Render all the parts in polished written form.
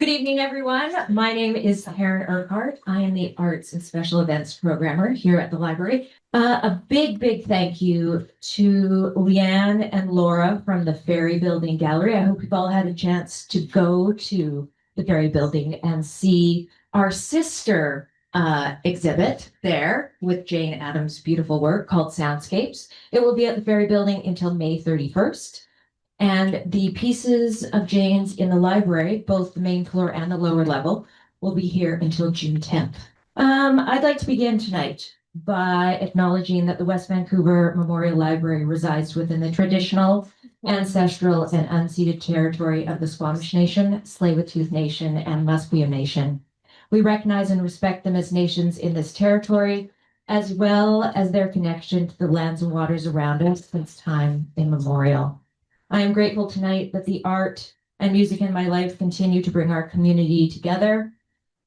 Good evening, everyone. My name is Karen Urquhart. I am the Arts and Special Events Programmer here at the library. A big thank you to Leanne and Laura from the Ferry Building Gallery. I hope you've all had a chance to go to the Ferry Building and see our sister exhibit there with Jane Addams' beautiful work called Soundscapes. It will be at the Ferry Building until May 31st. And the pieces of Jane's in the library, both the main floor and the lower level, will be here until June 10th. I'd like to begin tonight by acknowledging that the West Vancouver Memorial Library resides within the traditional, ancestral, and unceded territory of the Squamish Nation, Tsleil-Waututh Nation, and Musqueam Nation. We recognize and respect them as nations in this territory, as well as their connection to the lands and waters around us since time immemorial. I am grateful tonight that the art and music in my life continue to bring our community together,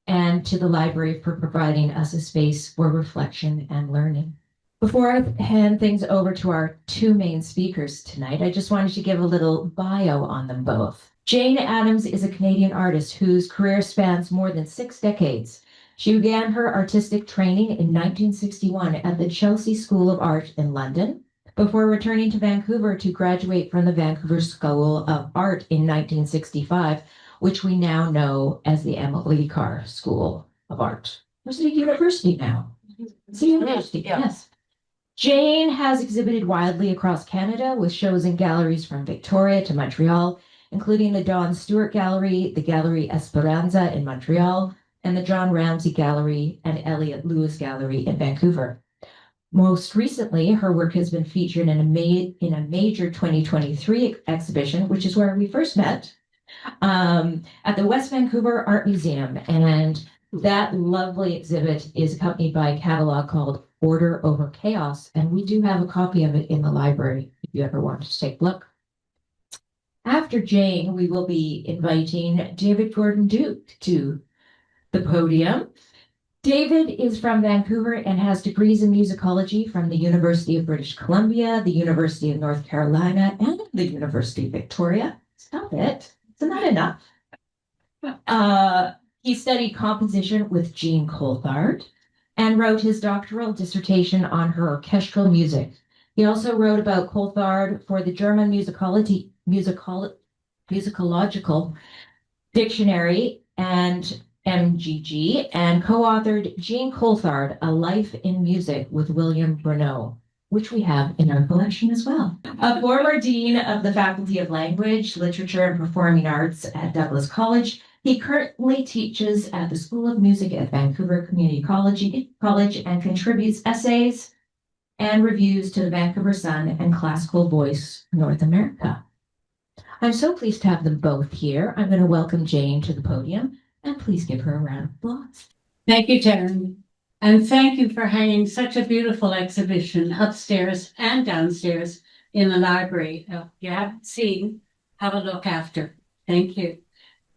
and to the library for providing us a space for reflection and learning. Before I hand things over to our two main speakers tonight, I just wanted to give a little bio on them both. Jane Addams is a Canadian artist whose career spans more than 6 decades. She began her artistic training in 1961 at the Chelsea School of Art in London, before returning to Vancouver to graduate from the Vancouver School of Art in 1965, which we now know as the Emily Carr School of Art. It's a university now. It's a university, yes. Jane has exhibited widely across Canada with shows in galleries from Victoria to Montreal, including the Don Stewart Gallery, the Gallery Esperanza in Montreal, and the John Ramsey Gallery and Elliott Lewis Gallery in Vancouver. Most recently, her work has been featured in a major 2023 exhibition, which is where we first met, at the West Vancouver Art Museum. And that lovely exhibit is accompanied by a catalog called Order Over Chaos. And we do have a copy of it in the library if you ever want to take a look. After Jane, we will be inviting David Gordon-Duke to the podium. David is from Vancouver and has degrees in musicology from the University of British Columbia, the University of North Carolina, and the University of Victoria. Stop it. Isn't that enough? He studied composition with Jean Coulthard and wrote his doctoral dissertation on her orchestral music. He also wrote about Coulthard for the German musicological dictionary and MGG, and co-authored Jean Coulthard, A Life in Music with William Bruneau, which we have in our collection as well. A former dean of the Faculty of Language, Literature, and Performing Arts at Douglas College, he currently teaches at the School of Music at Vancouver Community College and contributes essays and reviews to the Vancouver Sun and Classical Voice North America. I'm so pleased to have them both here. I'm going to welcome Jane to the podium. And please give her a round of applause. Thank you, Taryn. And thank you for hanging such a beautiful exhibition upstairs and downstairs in the library. If you haven't seen, have a look after. Thank you.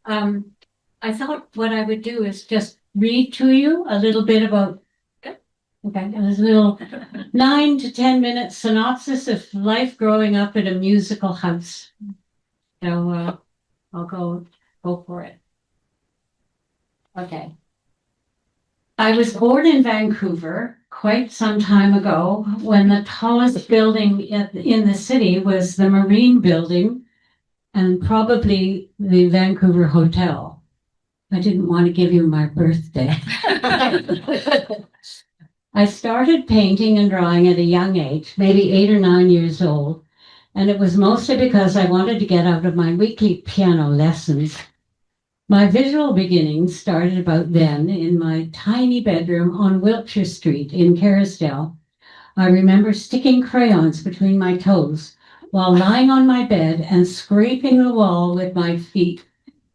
I thought what I would do is just read to you a little bit about, okay, a little 9 to 10 minute synopsis of life growing up in a musical house. So I'll go for it. Okay. I was born in Vancouver quite some time ago when the tallest building in the city was the Marine Building and probably the Vancouver Hotel. I didn't want to give you my birthday. I started painting and drawing at a young age, maybe 8 or 9 years old, and it was mostly because I wanted to get out of my weekly piano lessons. My visual beginnings started about then in my tiny bedroom on Wiltshire Street in Kerrisdale. I remember sticking crayons between my toes while lying on my bed and scraping the wall with my feet,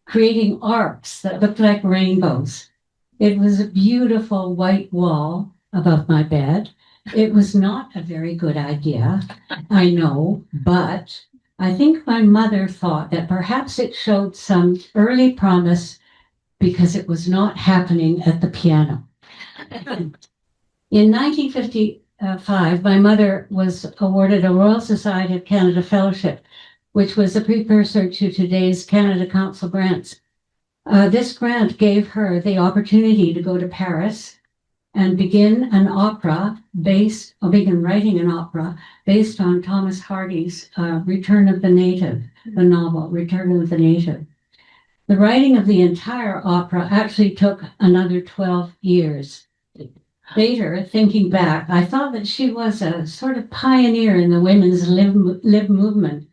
creating arcs that looked like rainbows. It was a beautiful white wall above my bed. It was not a very good idea, I know, but I think my mother thought that perhaps it showed some early promise because it was not happening at the piano. In 1955, my mother was awarded a Royal Society of Canada Fellowship, which was a precursor to today's Canada Council grants. This grant gave her the opportunity to go to Paris and begin writing an opera based on Thomas Hardy's Return of the Native, the novel Return of the Native. The writing of the entire opera actually took another 12 years. Later, thinking back, I thought that she was a sort of pioneer in the women's lib movement,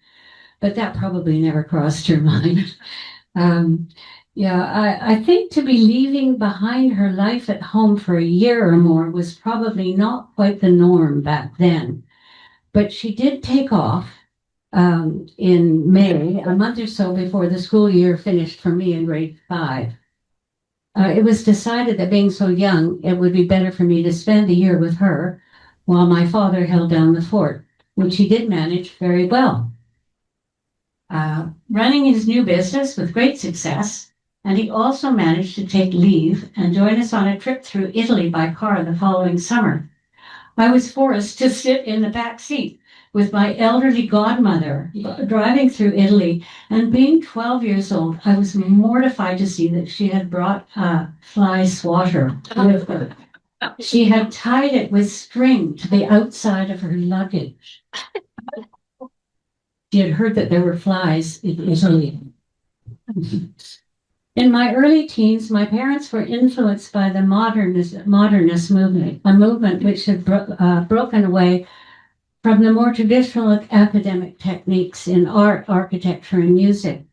but that probably never crossed her mind. I think to be leaving behind her life at home for a year or more was probably not quite the norm back then. But she did take off in May, a month or so before the school year finished for me in grade 5. It was decided that being so young, it would be better for me to spend the year with her while my father held down the fort, which he did manage very well. Running his new business with great success, and he also managed to take leave and join us on a trip through Italy by car the following summer. I was forced to sit in the back seat with my elderly godmother driving through Italy, and being 12 years old, I was mortified to see that she had brought a fly swatter with her. She had tied it with string to the outside of her luggage. She had heard that there were flies in Italy. In my early teens, my parents were influenced by the modernist movement, a movement which had broken away from the more traditional academic techniques in art, architecture, and music.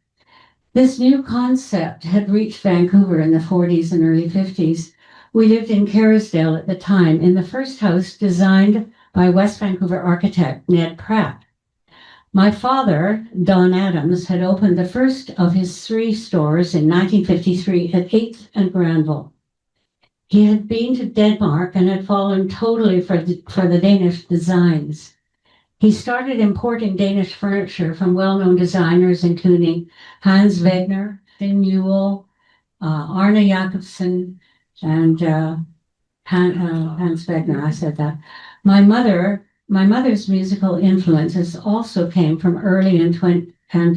This new concept had reached Vancouver in the 40s and early 50s. We lived in Kerrisdale at the time, in the first house designed by West Vancouver architect Ned Pratt. My father, Don Adams, had opened the first of his 3 stores in 1953 at 8th and Granville. He had been to Denmark and had fallen totally for the Danish designs. He started importing Danish furniture from well-known designers including Hans Wegner, Finn Newell, Arne Jacobsen, and Hans Wegner, I said that. My mother's musical influences also came from early and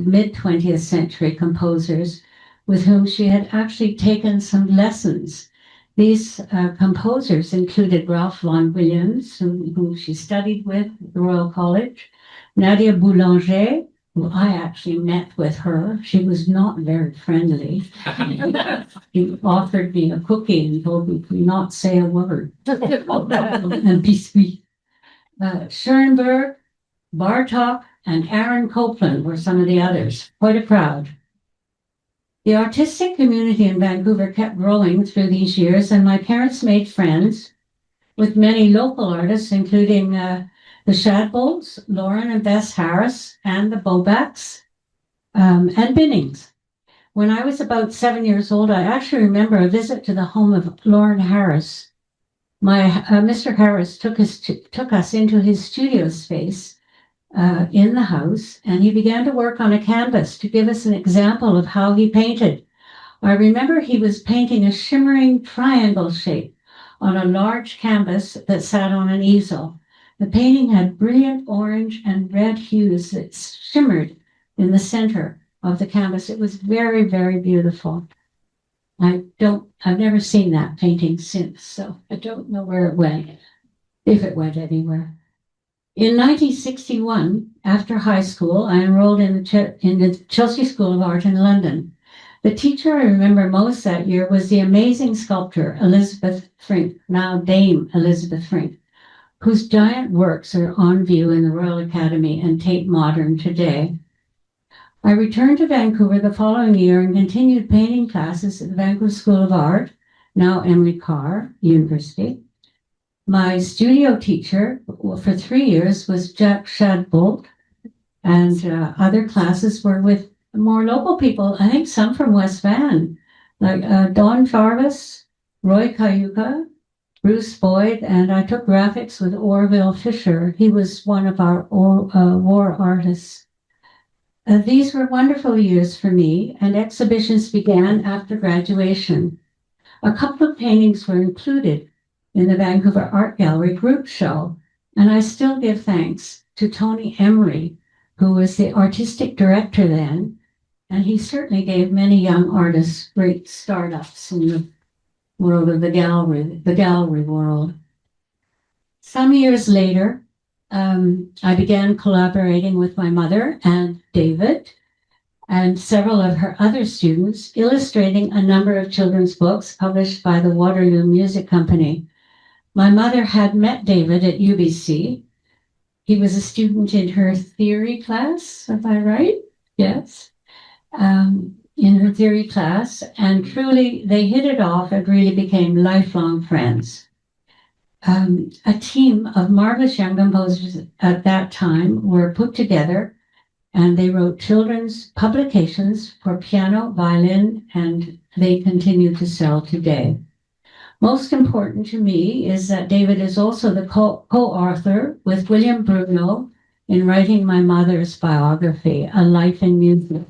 mid-20th century composers with whom she had actually taken some lessons. These composers included Ralph Vaughan Williams, whom she studied with at the Royal College, Nadia Boulanger, who I actually met with her. She was not very friendly. She offered me a cookie and told me to not say a word and be sweet. Schoenberg, Bartok, and Aaron Copland were some of the others. Quite a crowd. The artistic community in Vancouver kept growing through these years, and my parents made friends with many local artists, including the Shadbolts, Lauren and Bess Harris, and the Bobacks, and Binnings. When I was about 7 years old, I actually remember a visit to the home of Lauren Harris. Mr. Harris took us into his studio space in the house, and he began to work on a canvas to give us an example of how he painted. I remember he was painting a shimmering triangle shape on a large canvas that sat on an easel. The painting had brilliant orange and red hues that shimmered in the center of the canvas. It was very, very beautiful. I've never seen that painting since, so I don't know where it went, if it went anywhere. In 1961, after high school, I enrolled in the Chelsea School of Art in London. The teacher I remember most that year was the amazing sculptor Elizabeth Frink, now Dame Elizabeth Frink, whose giant works are on view in the Royal Academy and Tate Modern today. I returned to Vancouver the following year and continued painting classes at the Vancouver School of Art, now Emily Carr University. My studio teacher for 3 years was Jack Shadbolt, and other classes were with more local people, I think some from West Van, like Don Jarvis, Roy Cayuga, Bruce Boyd, and I took graphics with Orville Fisher. He was one of our war artists. These were wonderful years for me, and exhibitions began after graduation. A couple of paintings were included in the Vancouver Art Gallery group show, and I still give thanks to Tony Emery, who was the artistic director then, And he certainly gave many young artists great startups in the world of the gallery world. Some years later, I began collaborating with my mother and David and several of her other students, illustrating a number of children's books published by the Waterloo Music Company. My mother had met David at UBC. He was a student in her theory class, am I right? Yes. In her theory class, and truly they hit it off and really became lifelong friends. A team of marvelous young composers at that time were put together, and they wrote children's publications for piano, violin, and they continue to sell today. Most important to me is that David is also the co-author with William Bruno in writing my mother's biography, A Life in Music,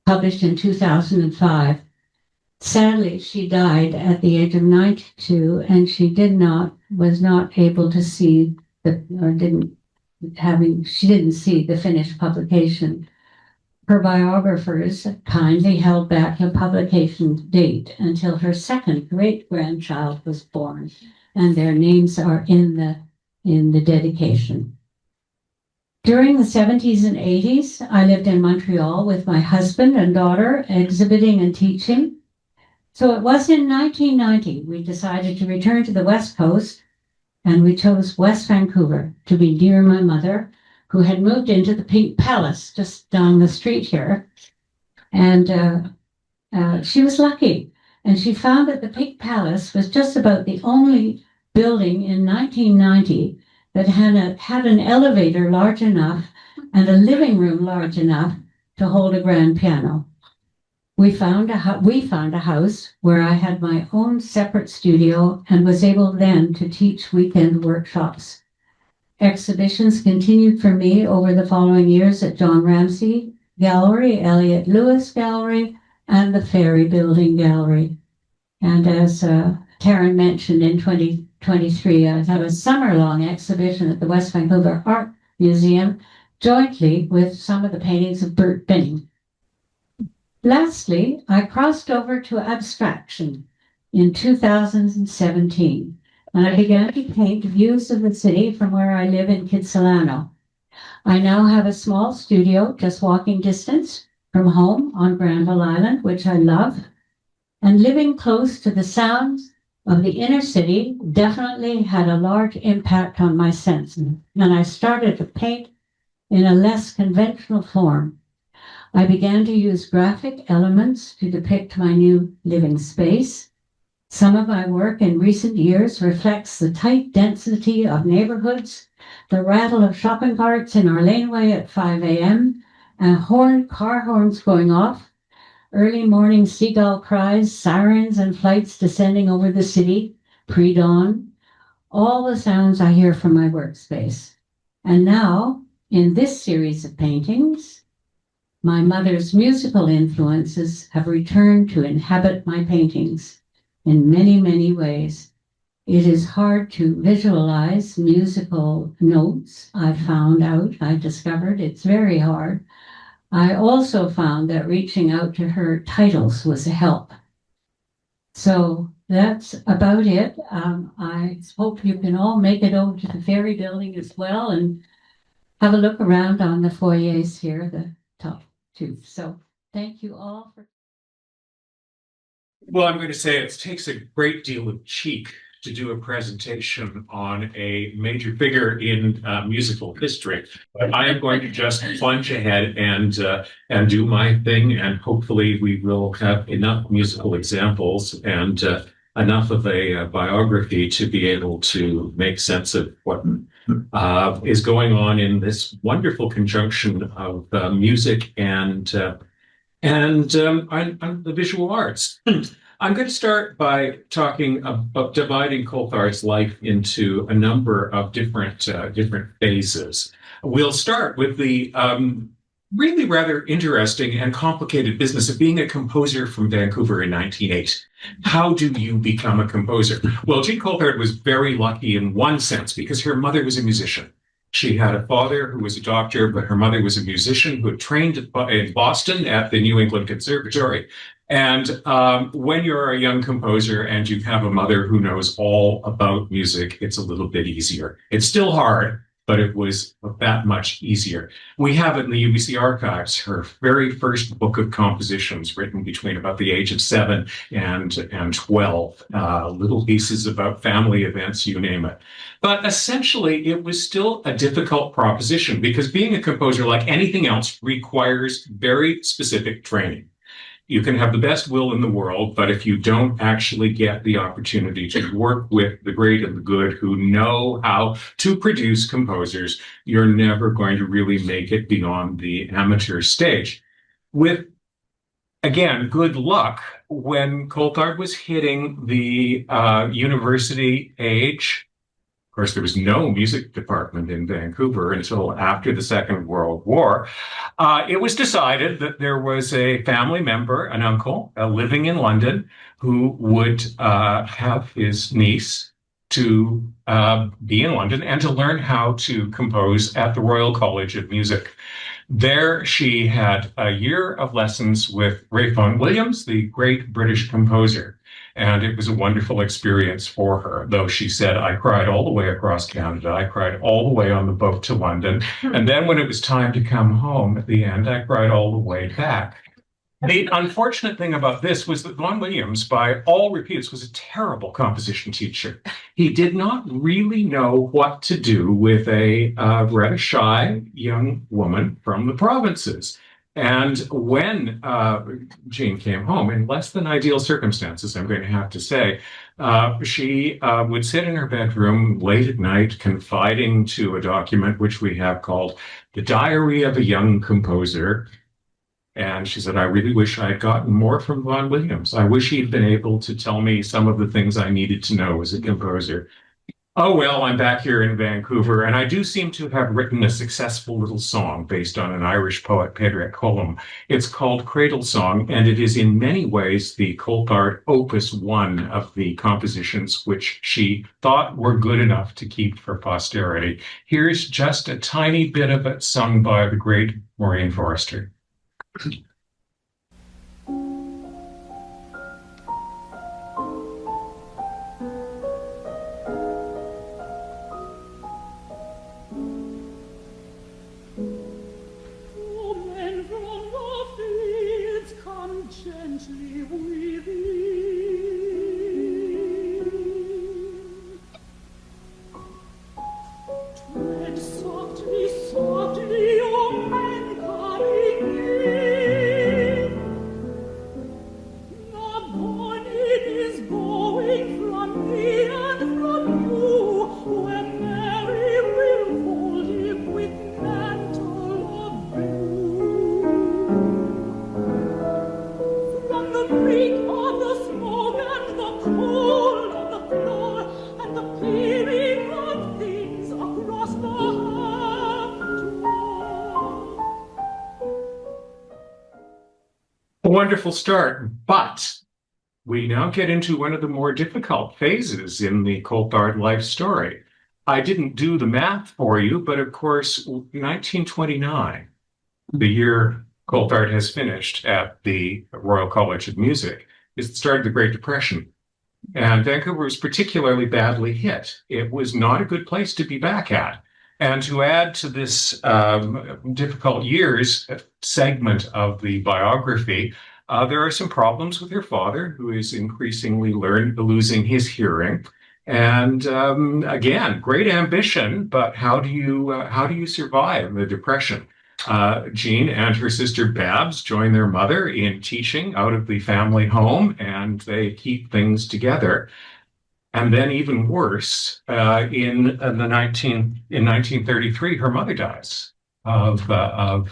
published in 2005. Sadly, she died at the age of 92, and she was not able to see she didn't see the finished publication. Her biographers kindly held back the publication date until her second great-grandchild was born, and their names are in the dedication. During the 70s and 80s, I lived in Montreal with my husband and daughter, exhibiting and teaching. So it was in 1990 we decided to return to the West Coast, and we chose West Vancouver to be near my mother, who had moved into the Pink Palace just down the street here. And she was lucky, and she found that the Pink Palace was just about the only building in 1990 that had an elevator large enough and a living room large enough to hold a grand piano. We found a house where I had my own separate studio and was able then to teach weekend workshops. Exhibitions continued for me over the following years at John Ramsey Gallery, Elliott Lewis Gallery, and the Ferry Building Gallery. And as Taryn mentioned, in 2023, I had a summer-long exhibition at the West Vancouver Art Museum, jointly with some of the paintings of Bert Binning. Lastly, I crossed over to abstraction in 2017, and I began to paint views of the city from where I live in Kitsilano. I now have a small studio just walking distance from home on Granville Island, which I love, and living close to the sounds of the inner city definitely had a large impact on my senses, and I started to paint in a less conventional form. I began to use graphic elements to depict my new living space. Some of my work in recent years reflects the tight density of neighborhoods, the rattle of shopping carts in our laneway at 5 a.m., and car horns going off, early morning seagull cries, sirens and flights descending over the city, pre-dawn, all the sounds I hear from my workspace. And now, in this series of paintings, my mother's musical influences have returned to inhabit my paintings in many, many ways. It is hard to visualize musical notes. I discovered it's very hard. I also found that reaching out to her titles was a help. So that's about it. I hope you can all make it over to the Ferry Building as well and have a look around on the foyers here, the top two. So thank you all for. Well, I'm going to say it takes a great deal of cheek to do a presentation on a major figure in musical history. But I am going to just plunge ahead and do my thing, and hopefully we will have enough musical examples and enough of a biography to be able to make sense of what is going on in this wonderful conjunction of music and the visual arts. I'm going to start by talking about dividing Coulthard's life into a number of different phases. We'll start with the really rather interesting and complicated business of being a composer from Vancouver in 1908. How do you become a composer? Well, Jean Coulthard was very lucky in one sense because her mother was a musician. She had a father who was a doctor, but her mother was a musician who had trained in Boston at the New England Conservatory. And when you're a young composer and you have a mother who knows all about music, it's a little bit easier. It's still hard, but it was that much easier. We have in the UBC archives her very first book of compositions written between about the age of 7 and 12, little pieces about family events, you name it. But essentially, it was still a difficult proposition because being a composer, like anything else, requires very specific training. You can have the best will in the world, but if you don't actually get the opportunity to work with the great and the good who know how to produce composers, you're never going to really make it beyond the amateur stage. With, again, good luck, when Coulthard was hitting the university age, of course, there was no music department in Vancouver until after the Second World War. It was decided that there was a family member, an uncle, living in London, who would have his niece to be in London and to learn how to compose at the Royal College of Music. There, she had a year of lessons with Ralph Vaughan Williams, the great British composer. And it was a wonderful experience for her, though she said, I cried all the way across Canada. I cried all the way on the boat to London. And then when it was time to come home at the end, I cried all the way back. The unfortunate thing about this was that Vaughan Williams, by all reputes, was a terrible composition teacher. He did not really know what to do with a rather shy young woman from the provinces. And when Jean came home, in less than ideal circumstances, I'm going to have to say, she would sit in her bedroom late at night, confiding to a document which we have called The Diary of a Young Composer. And she said, I really wish I had gotten more from Vaughan Williams. I wish he'd been able to tell me some of the things I needed to know as a composer. Oh, well, I'm back here in Vancouver, and I do seem to have written a successful little song based on an Irish poet, Padraig Colum. It's called Cradle Song, and it is in many ways the Coulthard opus 1 of the compositions which she thought were good enough to keep for posterity. Here's just a tiny bit of it sung by the great Maureen Forrester. Wonderful start, but we now get into one of the more difficult phases in the Coulthard life story. I didn't do the math for you, but of course, 1929, the year Coulthard has finished at the Royal College of Music, is the start of the Great Depression. And Vancouver was particularly badly hit. It was not a good place to be back at. And to add to this difficult years segment of the biography, there are some problems with her father, who is increasingly losing his hearing. And again, great ambition, but how do you survive the depression? Jean and her sister Babs join their mother in teaching out of the family home, and they keep things together. And then, even worse, in 1933, her mother dies of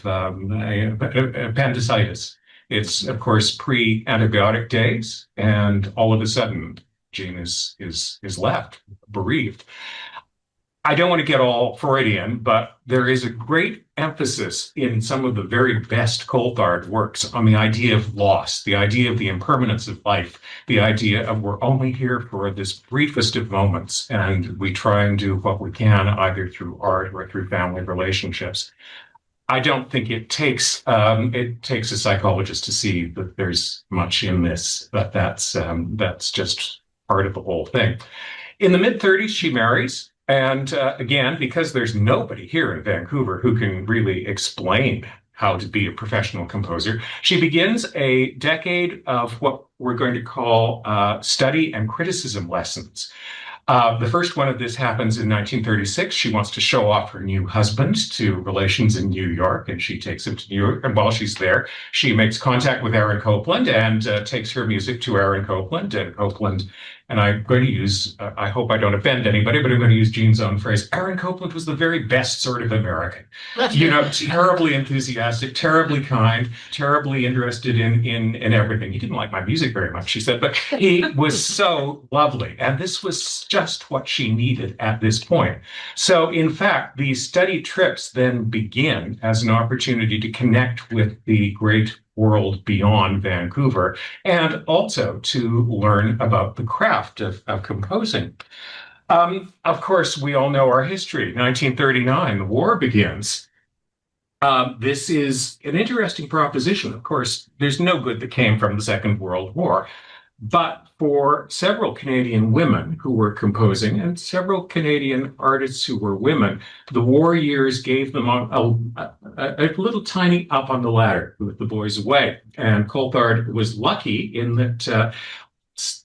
appendicitis. It's, of course, pre-antibiotic days, and all of a sudden, Jean is left bereaved. I don't want to get all Freudian, but there is a great emphasis in some of the very best Coulthard works on the idea of loss, the idea of the impermanence of life, the idea of we're only here for this briefest of moments, and we try and do what we can either through art or through family relationships. I don't think it takes a psychologist to see that there's much in this, but that's just part of the whole thing. In the mid-30s, she marries. And again, because there's nobody here in Vancouver who can really explain how to be a professional composer, she begins a decade of what we're going to call study and criticism lessons. The first one of this happens in 1936. She wants to show off her new husband to relations in New York, and she takes him to New York. And while she's there, she makes contact with Aaron Copland and takes her music to Aaron Copland. And Copland, and I'm going to use, I hope I don't offend anybody, but I'm going to use Jean's own phrase. Aaron Copland was the very best sort of American. Terribly enthusiastic, terribly kind, terribly interested in everything. He didn't like my music very much, she said, but he was so lovely. And this was just what she needed at this point. So, in fact, these study trips then begin as an opportunity to connect with the great world beyond Vancouver and also to learn about the craft of composing. Of course, we all know our history. 1939, the war begins. This is an interesting proposition. Of course, there's no good that came from the Second World War. But for several Canadian women who were composing and several Canadian artists who were women, the war years gave them a little tiny up on the ladder with the boys away. And Coulthard was lucky in that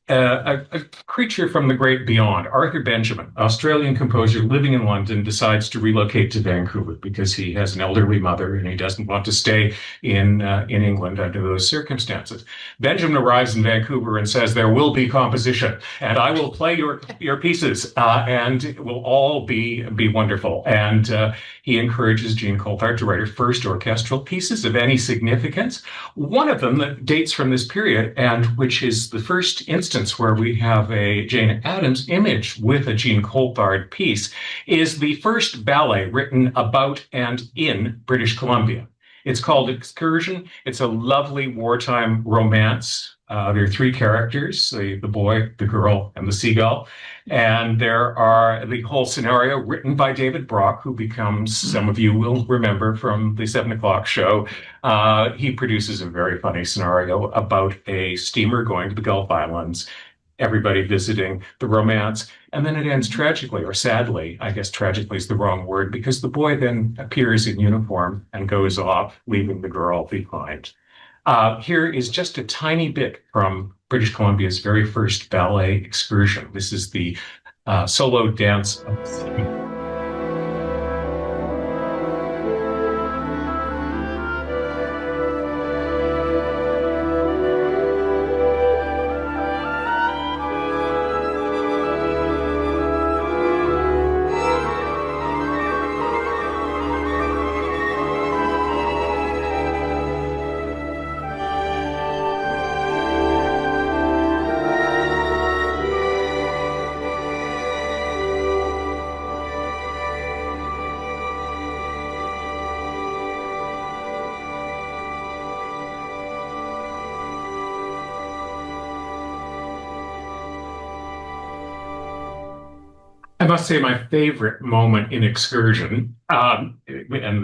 a creature from the great beyond, Arthur Benjamin, Australian composer living in London, decides to relocate to Vancouver because he has an elderly mother and he doesn't want to stay in England under those circumstances. Benjamin arrives in Vancouver and says, there will be composition and I will play your pieces and it will all be wonderful. And he encourages Jean Coulthard to write her first orchestral pieces of any significance. One of them that dates from this period and which is the first instance where we have a Jane Addams image with a Jean Coulthard piece is the first ballet written about and in British Columbia. It's called Excursion. It's a lovely wartime romance. There are three characters, the boy, the girl, and the seagull. And there are the whole scenario written by David Brock, who becomes, some of you will remember from the 7 o'clock show. He produces a very funny scenario about a steamer going to the Gulf Islands, everybody visiting, the romance, and then it ends tragically, or sadly. I guess tragically is the wrong word, because the boy then appears in uniform and goes off, leaving the girl behind. Here is just a tiny bit from British Columbia's very first ballet excursion. This is the solo dance of the sea. I must say my favorite moment in Excursion, and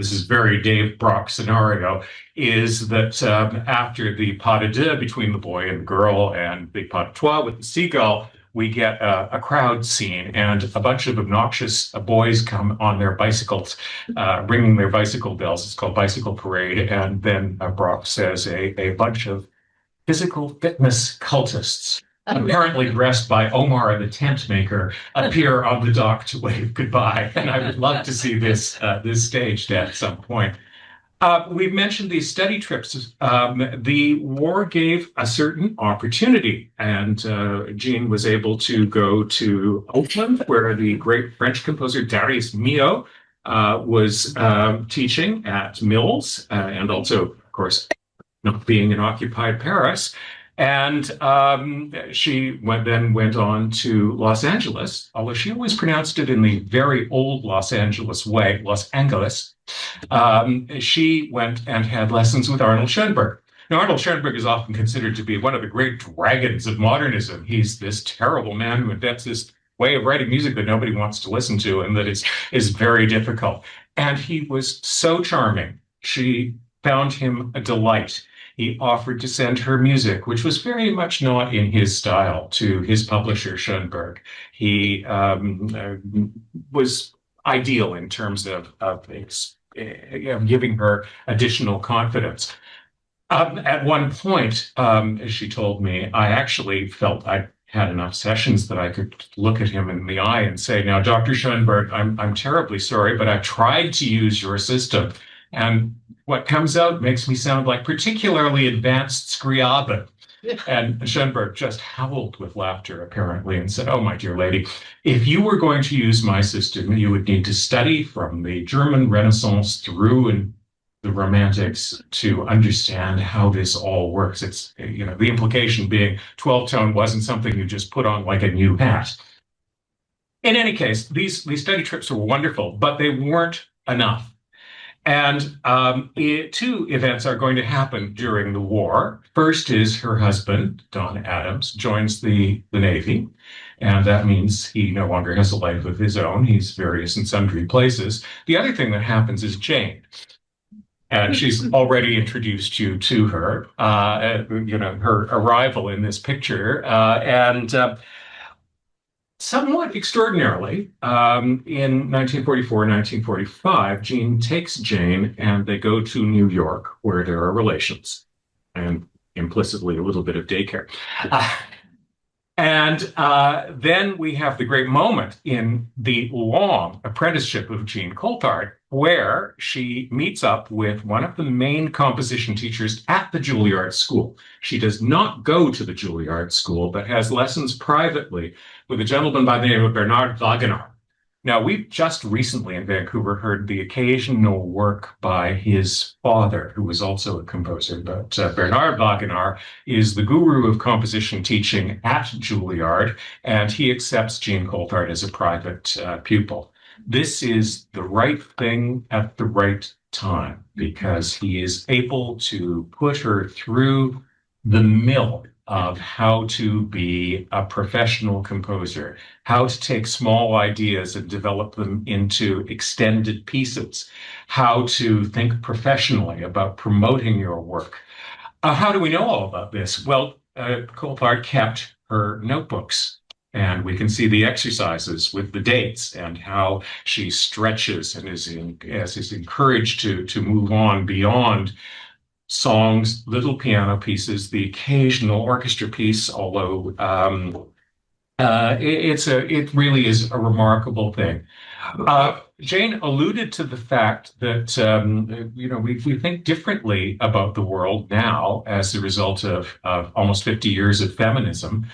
this is very Dave Brock scenario, is that after the pas de deux between the boy and the girl and the pas de trois with the seagull, we get a crowd scene and a bunch of obnoxious boys come on their bicycles, ringing their bicycle bells. It's called Bicycle Parade. And then Brock says a bunch of physical fitness cultists, apparently dressed by Omar the tent maker, appear on the dock to wave goodbye. And I would love to see this staged at some point. We've mentioned these study trips. The war gave a certain opportunity, and Jean was able to go to Oakland, where the great French composer Darius Milhaud was teaching at Mills, and also, of course, not being in occupied Paris. And she then went on to Los Angeles, although she always pronounced it in the very old Los Angeles way, Los Angeles. She went and had lessons with Arnold Schoenberg. Now, Arnold Schoenberg is often considered to be one of the great dragons of modernism. He's this terrible man who invents this way of writing music that nobody wants to listen to and that is very difficult. And he was so charming. She found him a delight. He offered to send her music, which was very much not in his style, to his publisher, Schoenberg. He was ideal in terms of giving her additional confidence. At one point, as she told me, I actually felt I had enough sessions that I could look at him in the eye and say, "Now, Dr. Schoenberg, I'm terribly sorry, but I tried to use your system. And what comes out makes me sound like particularly advanced Scriabin." And Schoenberg just howled with laughter, apparently, and said, "Oh, my dear lady, if you were going to use my system, you would need to study from the German Renaissance through and the Romantics to understand how this all works." It's, the implication being 12-tone wasn't something you just put on like a new hat. In any case, these study trips were wonderful, but they weren't enough. And two events are going to happen during the war. First is her husband, Don Adams, joins the Navy. And that means he no longer has a life of his own. He's various and sundry places. The other thing that happens is Jane. And she's already introduced you to her, her arrival in this picture. Somewhat extraordinarily, in 1944 and 1945, Jean takes Jane and they go to New York, where there are relations and implicitly a little bit of daycare. Then we have the great moment in the long apprenticeship of Jean Coulthard, where she meets up with one of the main composition teachers at the Juilliard School. She does not go to the Juilliard School, but has lessons privately with a gentleman by the name of Bernard Wagenaar. Now, we've just recently in Vancouver heard the occasional work by his father, who was also a composer, but Bernard Wagenaar is the guru of composition teaching at Juilliard, and he accepts Jean Coulthard as a private pupil. This is the right thing at the right time, because he is able to put her through the mill of how to be a professional composer, how to take small ideas and develop them into extended pieces, how to think professionally about promoting your work. How do we know all about this? Well, Coulthard kept her notebooks, and we can see the exercises with the dates and how she stretches and is encouraged to move on beyond songs, little piano pieces, the occasional orchestra piece, although it really is a remarkable thing. Jane alluded to the fact that we think differently about the world now as a result of almost 50 years of feminism.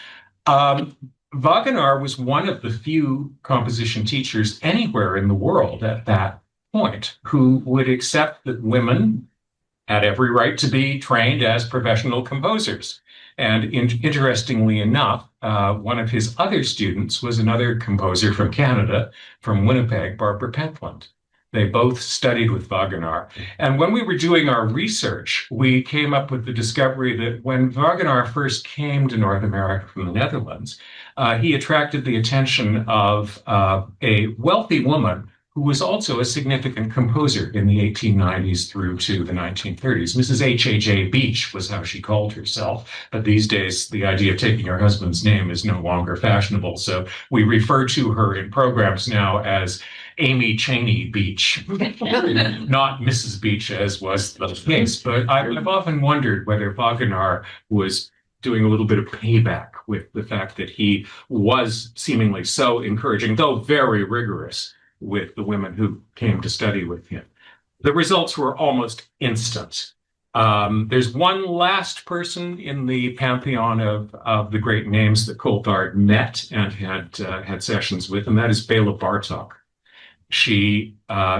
Wagenaar was one of the few composition teachers anywhere in the world at that point who would accept that women had every right to be trained as professional composers. And interestingly enough, one of his other students was another composer from Canada, from Winnipeg, Barbara Pentland. They both studied with Wagenaar. And when we were doing our research, we came up with the discovery that when Wagenaar first came to North America from the Netherlands, he attracted the attention of a wealthy woman who was also a significant composer in the 1890s through to the 1930s. Mrs. H.A.J. Beach was how she called herself, but these days the idea of taking her husband's name is no longer fashionable, so we refer to her in programs now as Amy Cheney Beach, not Mrs. Beach, as was the case. But I've often wondered whether Wagenaar was doing a little bit of payback with the fact that he was seemingly so encouraging, though very rigorous, with the women who came to study with him. The results were almost instant. There's one last person in the pantheon of the great names that Coulthard met and had sessions with, and that is Bela Bartok. She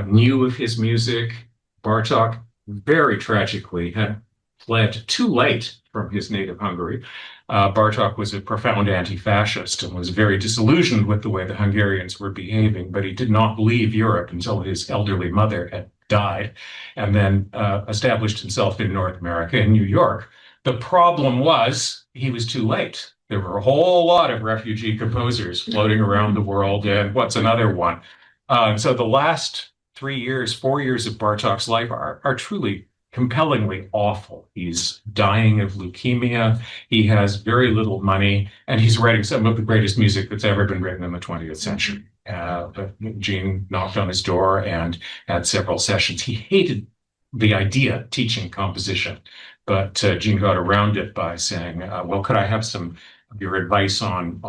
knew of his music. Bartok, very tragically, had fled too late from his native Hungary. Bartók was a profound anti-fascist and was very disillusioned with the way the Hungarians were behaving, but he did not leave Europe until his elderly mother had died, and then established himself in North America, in New York. The problem was he was too late. There were a whole lot of refugee composers floating around the world, and what's another one? So the last 3 years, 4 years of Bartók's life are truly compellingly awful. He's dying of leukemia. He has very little money, and he's writing some of the greatest music that's ever been written in the 20th century. But Jean knocked on his door and had several sessions. He hated the idea of teaching composition, but Jean got around it by saying, well, could I have some of your advice on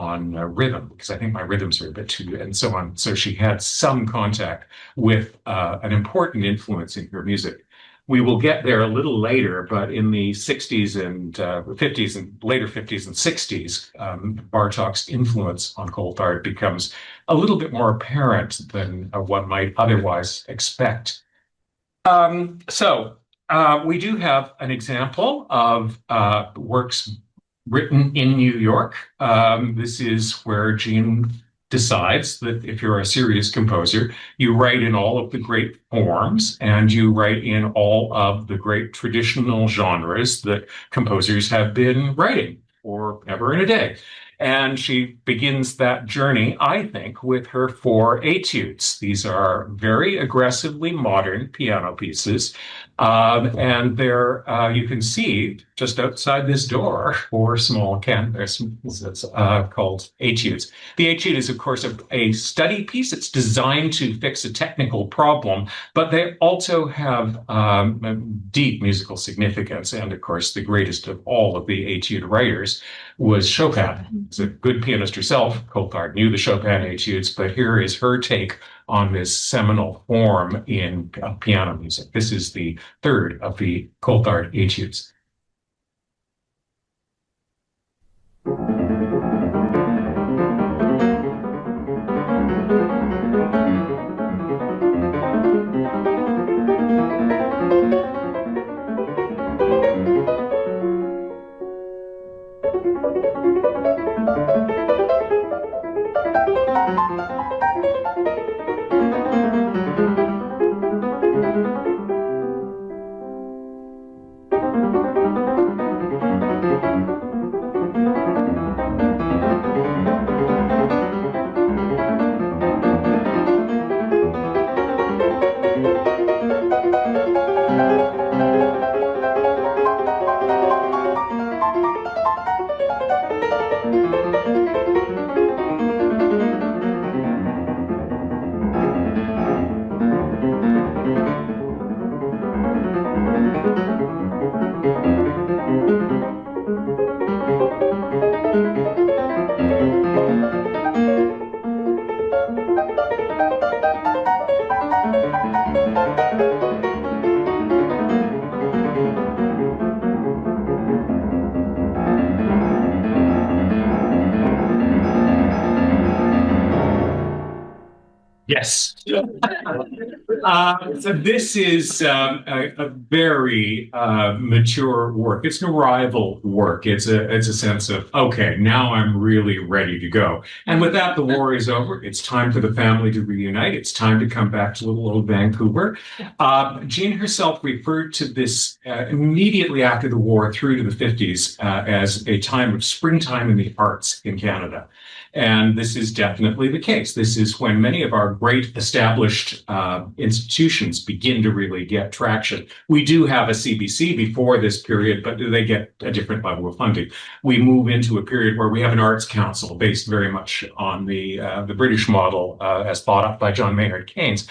rhythm? Because I think my rhythms are a bit too, and so on. So she had some contact with an important influence in her music. We will get there a little later, but in the 60s and 50s and later 50s and 60s, Bartók's influence on Coulthard becomes a little bit more apparent than one might otherwise expect. So we do have an example of works written in New York. This is where Jean decides that if you're a serious composer, you write in all of the great forms and you write in all of the great traditional genres that composers have been writing forever and a day. And she begins that journey, I think, with her 4 etudes. These are very aggressively modern piano pieces. And they're, you can see just outside this door 4 small canvases called etudes. The etude is, of course, a study piece. It's designed to fix a technical problem, but they also have deep musical significance. And, of course, the greatest of all of the etude writers was Chopin. She's a good pianist herself. Coulthard knew the Chopin etudes, but here is her take on this seminal form in piano music. This is the 3rd of the Coulthard etudes. Yes. So this is a very mature work. It's an arrival work. It's a sense of, okay, now I'm really ready to go. And with that, the war is over. It's time for the family to reunite. It's time to come back to little old Vancouver. Jean herself referred to this immediately after the war through to the 50s as a time of springtime in the arts in Canada. And this is definitely the case. This is when many of our great established institutions begin to really get traction. We do have a CBC before this period, but they get a different level of funding. We move into a period where we have an arts council based very much on the British model as thought up by John Maynard Keynes.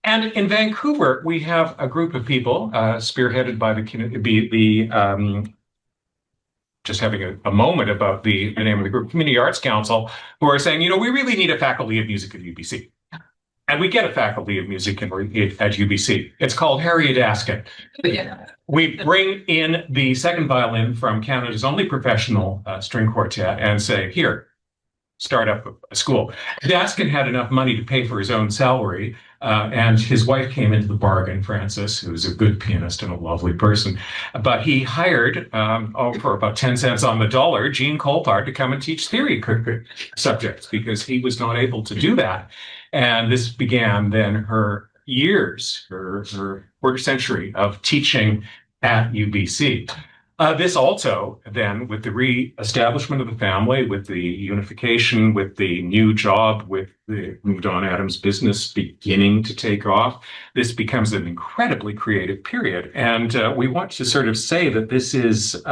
And in Vancouver, we have a group of people spearheaded by just having a moment about the name of the group, Community Arts Council, who are saying, you know, we really need a faculty of music at UBC. And we get a faculty of music at UBC. It's called Harriet Askin. Yeah. We bring in the second violin from Canada's only professional string quartet and say, here, start up a school. Daskin had enough money to pay for his own salary. And his wife came into the bargain, Frances, who's a good pianist and a lovely person. But he hired, for about 10 cents on the dollar, Jean Coulthard to come and teach theory subjects because he was not able to do that. And this began then her years, her quarter century of teaching at UBC. This also, then, with the re-establishment of the family, with the unification, with the new job, with the Don Adams business beginning to take off, this becomes an incredibly creative period. And we want to sort of say that this is,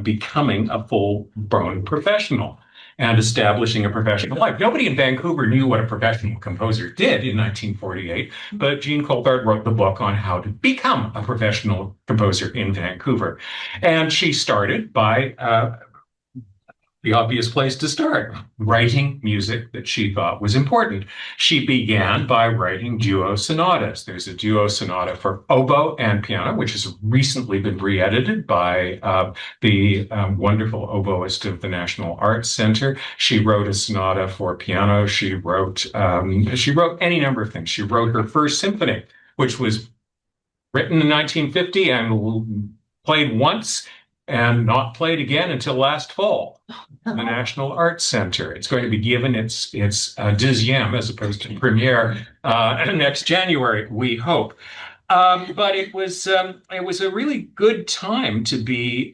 becoming a full-blown professional and establishing a professional life. Nobody in Vancouver knew what a professional composer did in 1948, but Jean Coulthard wrote the book on how to become a professional composer in Vancouver. And she started by the obvious place to start, writing music that she thought was important. She began by writing duo sonatas. There's a duo sonata for oboe and piano, which has recently been re-edited by the wonderful oboist of the National Arts Center. She wrote a sonata for piano. She wrote any number of things. She wrote her first symphony, which was written in 1950 and played once and not played again until last fall. The National Arts Center. It's going to be given its deuxième as opposed to premiere next January, we hope. But it was a really good time to be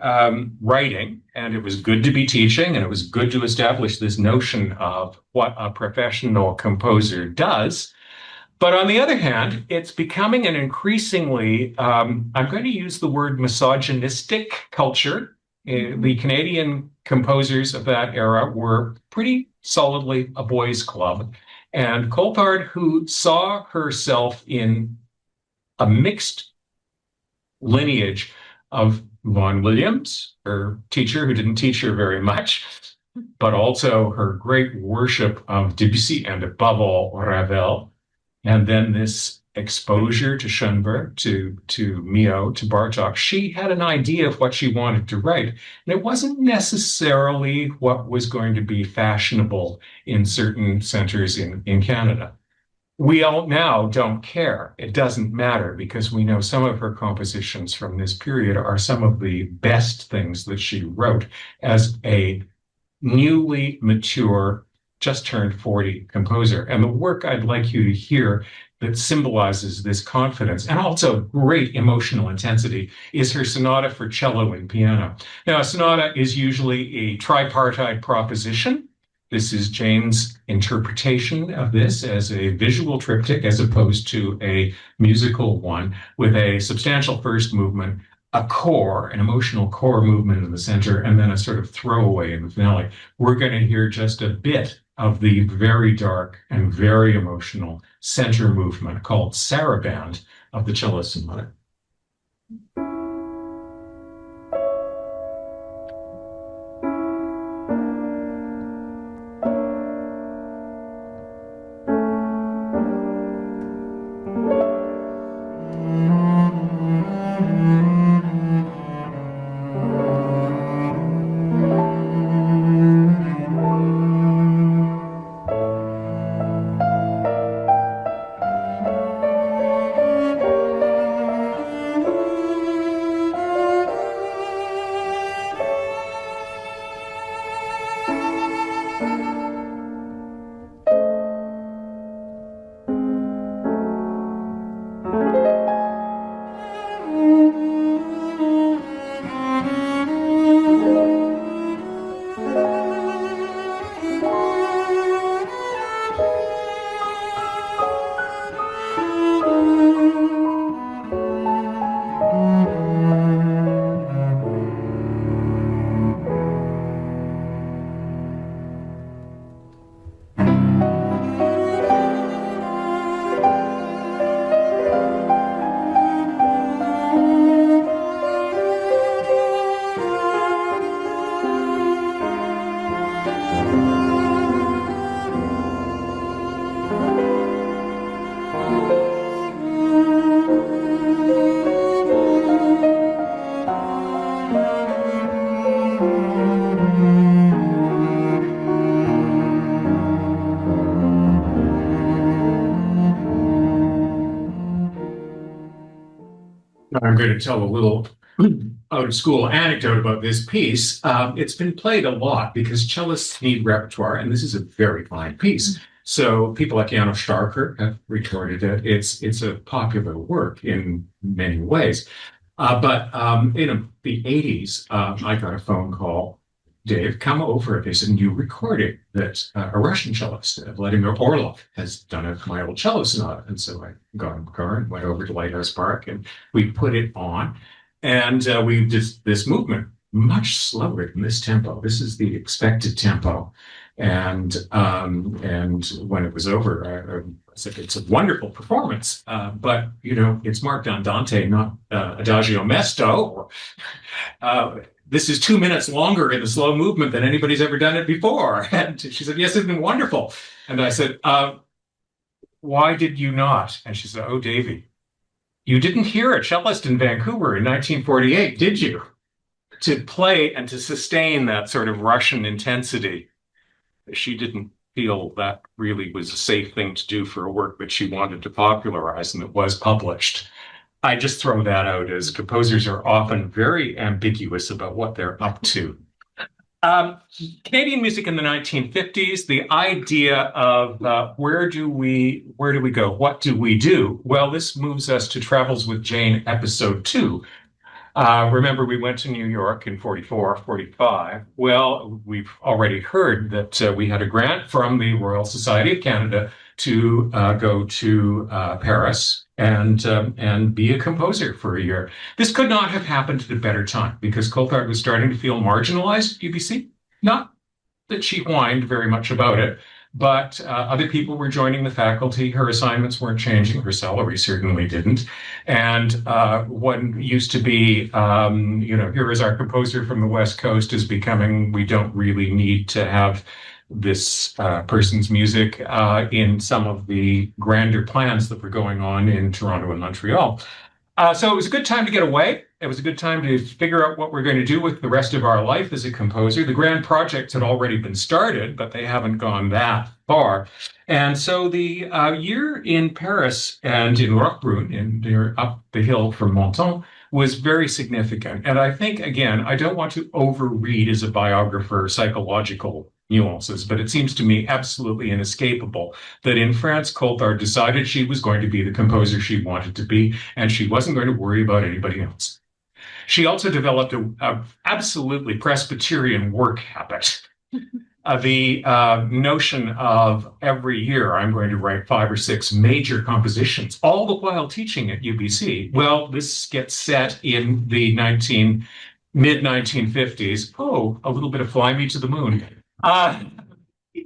writing, and it was good to be teaching, and it was good to establish this notion of what a professional composer does. But on the other hand, it's becoming an increasingly, I'm going to use the word misogynistic culture. The Canadian composers of that era were pretty solidly a boys' club. And Coulthard, who saw herself in a mixed lineage of Vaughan Williams, her teacher who didn't teach her very much, but also her great worship of Debussy and above all Ravel, and then this exposure to Schoenberg, to Mio, to Bartók, she had an idea of what she wanted to write. And it wasn't necessarily what was going to be fashionable in certain centers in Canada. We all now don't care. It doesn't matter because we know some of her compositions from this period are some of the best things that she wrote as a newly mature, just turned 40 composer. And the work I'd like you to hear that symbolizes this confidence and also great emotional intensity is her sonata for cello and piano. Now, a sonata is usually a tripartite proposition. This is Jane's interpretation of this as a visual triptych as opposed to a musical one with a substantial first movement, a core, an emotional core movement in the center, and then a sort of throwaway in the finale. We're going to hear just a bit of the very dark and very emotional center movement called Saraband of the cello sonata. I'm going to tell a little out of school anecdote about this piece. It's been played a lot because cellists need repertoire, and this is a very fine piece. So people like Jan Starker have recorded it. It's a popular work in many ways. But in the 80s, I got a phone call. Dave, come over. There's a new recording that a Russian cellist, Vladimir Orlov, has done of my old cello sonata. And so I got in the car and went over to Lighthouse Park, and we put it on. And we did this movement much slower than this tempo. This is the expected tempo. And when it was over, I said, it's a wonderful performance, but it's marked Andante, not Adagio Mesto. This is 2 minutes longer in the slow movement than anybody's ever done it before. And she said, yes, it's been wonderful. And I said, why did you not? And she said, oh, Davy, you didn't hear a cellist in Vancouver in 1948, did you? To play and to sustain that sort of Russian intensity. She didn't feel that really was a safe thing to do for a work that she wanted to popularize and that was published. I just throw that out as composers are often very ambiguous about what they're up to. Canadian music in the 1950s, the idea of where do we go? What do we do? Well, this moves us to Travels with Jane, episode 2. Remember, we went to New York in 44, 45. Well, we've already heard that we had a grant from the Royal Society of Canada to go to Paris and be a composer for a year. This could not have happened at a better time because Coulthard was starting to feel marginalized at UBC. Not that she whined very much about it, but other people were joining the faculty. Her assignments weren't changing. Her salary certainly didn't. And what used to be, here is our composer from the West Coast is becoming, we don't really need to have this person's music in some of the grander plans that were going on in Toronto and Montreal. So it was a good time to get away. It was a good time to figure out what we're going to do with the rest of our life as a composer. The grand projects had already been started, but they haven't gone that far. And so the year in Paris and in Roquebrune, up the hill from Menton, was very significant. And I think, again, I don't want to overread as a biographer psychological nuances, but it seems to me absolutely inescapable that in France, Coulthard decided she was going to be the composer she wanted to be, and she wasn't going to worry about anybody else. She also developed a absolutely Presbyterian work habit. The notion of every year I'm going to write 5 or 6 major compositions, all the while teaching at UBC. Well, this gets set in the mid-1950s. Oh, a little bit of Fly Me to the Moon.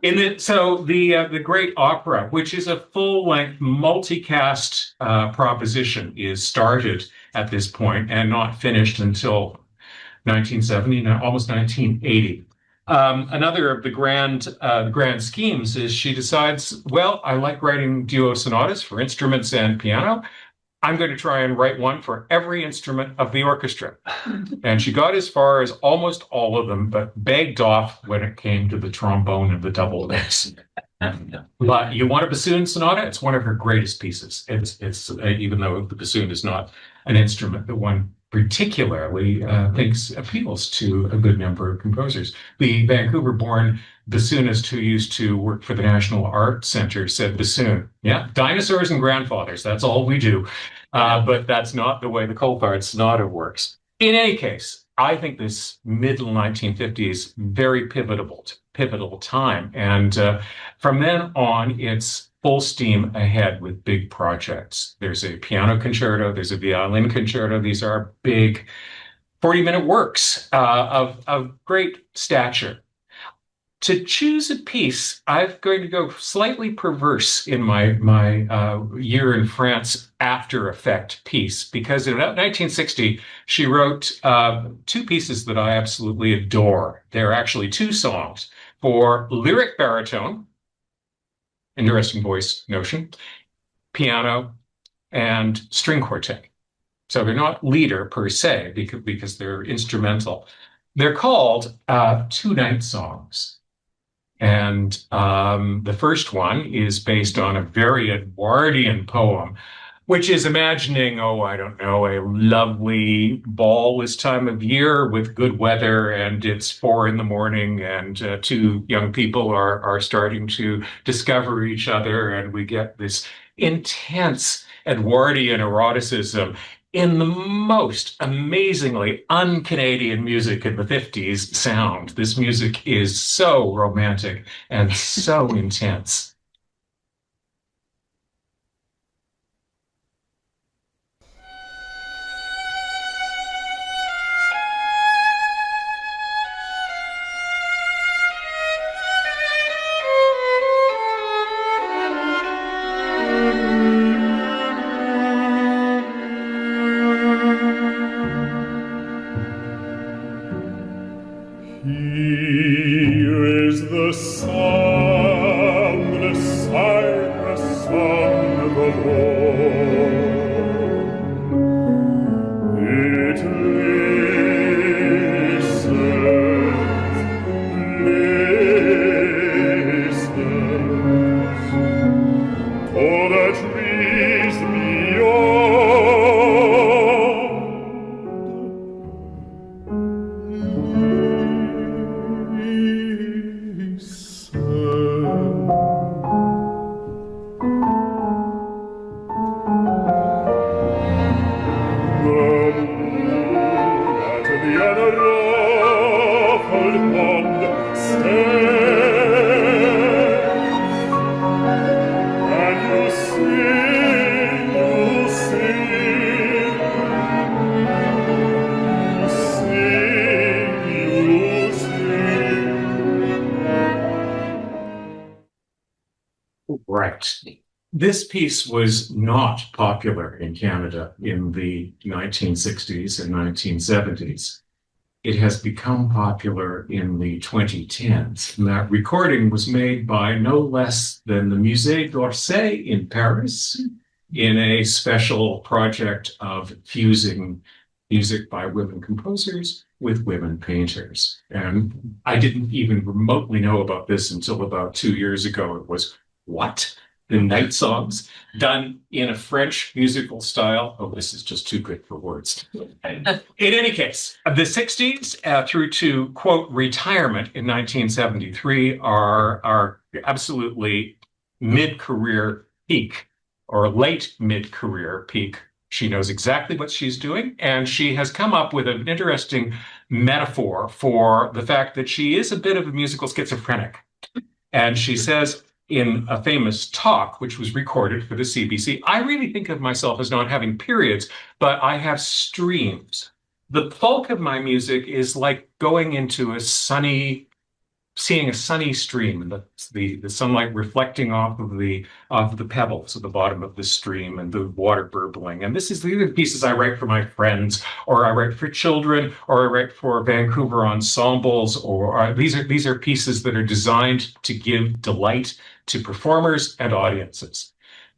The great opera, which is a full-length multicast proposition, is started at this point and not finished until 1970, almost 1980. Another of the grand schemes is she decides, well, I like writing duo sonatas for instruments and piano. I'm going to try and write one for every instrument of the orchestra. And she got as far as almost all of them, but begged off when it came to the trombone and the double bass. But you want a bassoon sonata? It's one of her greatest pieces. It's even though the bassoon is not an instrument that one particularly thinks appeals to a good number of composers. The Vancouver-born bassoonist who used to work for the National Art Center said bassoon. Yeah, dinosaurs and grandfathers, that's all we do. But that's not the way the Coulthard sonata works. In any case, I think this middle 1950s, very pivotal time. And from then on, it's full steam ahead with big projects. There's a piano concerto, there's a violin concerto. These are big 40-minute works of great stature. To choose a piece, I'm going to go slightly perverse in my year in France after effect piece, because in about 1960, she wrote 2 pieces that I absolutely adore. They're actually 2 songs for lyric baritone, interesting voice notion, piano, and string quartet. So they're not lieder per se, because they're instrumental. They're called 2-night songs. And the first one is based on a very Edwardian poem. which is imagining, oh, I don't know, a lovely ball this time of year with good weather, and it's 4 a.m, and two young people are starting to discover each other, and we get this intense Edwardian eroticism in the most amazingly un-Canadian music in the 50s sound. This music is so romantic and so intense. Here is the soundless, sightless song of the Lord. It listens for the trees Right. This piece was not popular in Canada in the 1960s and 1970s. It has become popular in the 2010s. And that recording was made by no less than the Musée d'Orsay in Paris in a special project of fusing music by women composers with women painters. And I didn't even remotely know about this until about 2 years ago. It was, what? The night songs done in a French musical style. Oh, this is just too good for words. In any case, the 60s through to, quote, retirement in 1973 are absolutely mid-career peak or late mid-career peak. She knows exactly what she's doing, and she has come up with an interesting metaphor for the fact that she is a bit of a musical schizophrenic. And she says, in a famous talk, which was recorded for the CBC, I really think of myself as not having periods, but I have streams. The bulk of my music is like going into seeing a sunny stream, and the sunlight reflecting off of the pebbles at the bottom of the stream and the water burbling. And these are the pieces I write for my friends, or I write for children, or I write for Vancouver ensembles, or these are pieces that are designed to give delight to performers and audiences.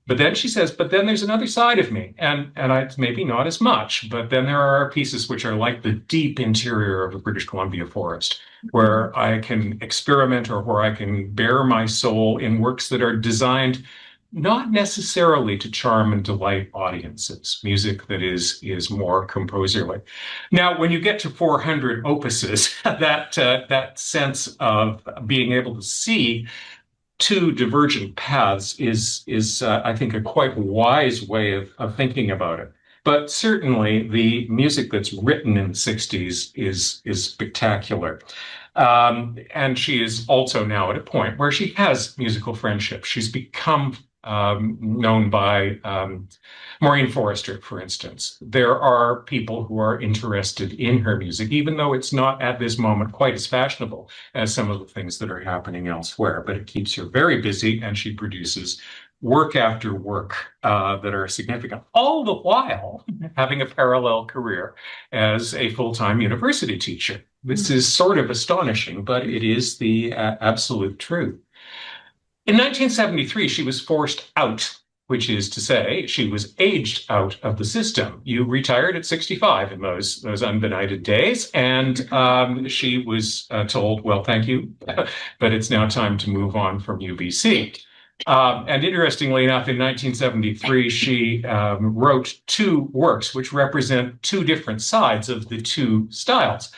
But then she says, but then there's another side of me, and it's maybe not as much, but then there are pieces which are like the deep interior of a British Columbia forest, where I can experiment or where I can bare my soul in works that are designed not necessarily to charm and delight audiences, music that is more composerly. Now, when you get to 400 opuses, that sense of being able to see two divergent paths is I think, a quite wise way of thinking about it. But certainly the music that's written in the 60s is spectacular. And she is also now at a point where she has musical friendships. She's become known by Maureen Forrester, for instance. There are people who are interested in her music, even though it's not at this moment quite as fashionable as some of the things that are happening elsewhere. But it keeps her very busy, and she produces work after work that are significant, all the while having a parallel career as a full-time university teacher. This is sort of astonishing, but it is the absolute truth. In 1973, she was forced out, which is to say, she was aged out of the system. You retired at 65 in those unbenighted days, and she was told, well, thank you, but it's now time to move on from UBC. And interestingly enough, in 1973, she wrote two works which represent two different sides of the two styles.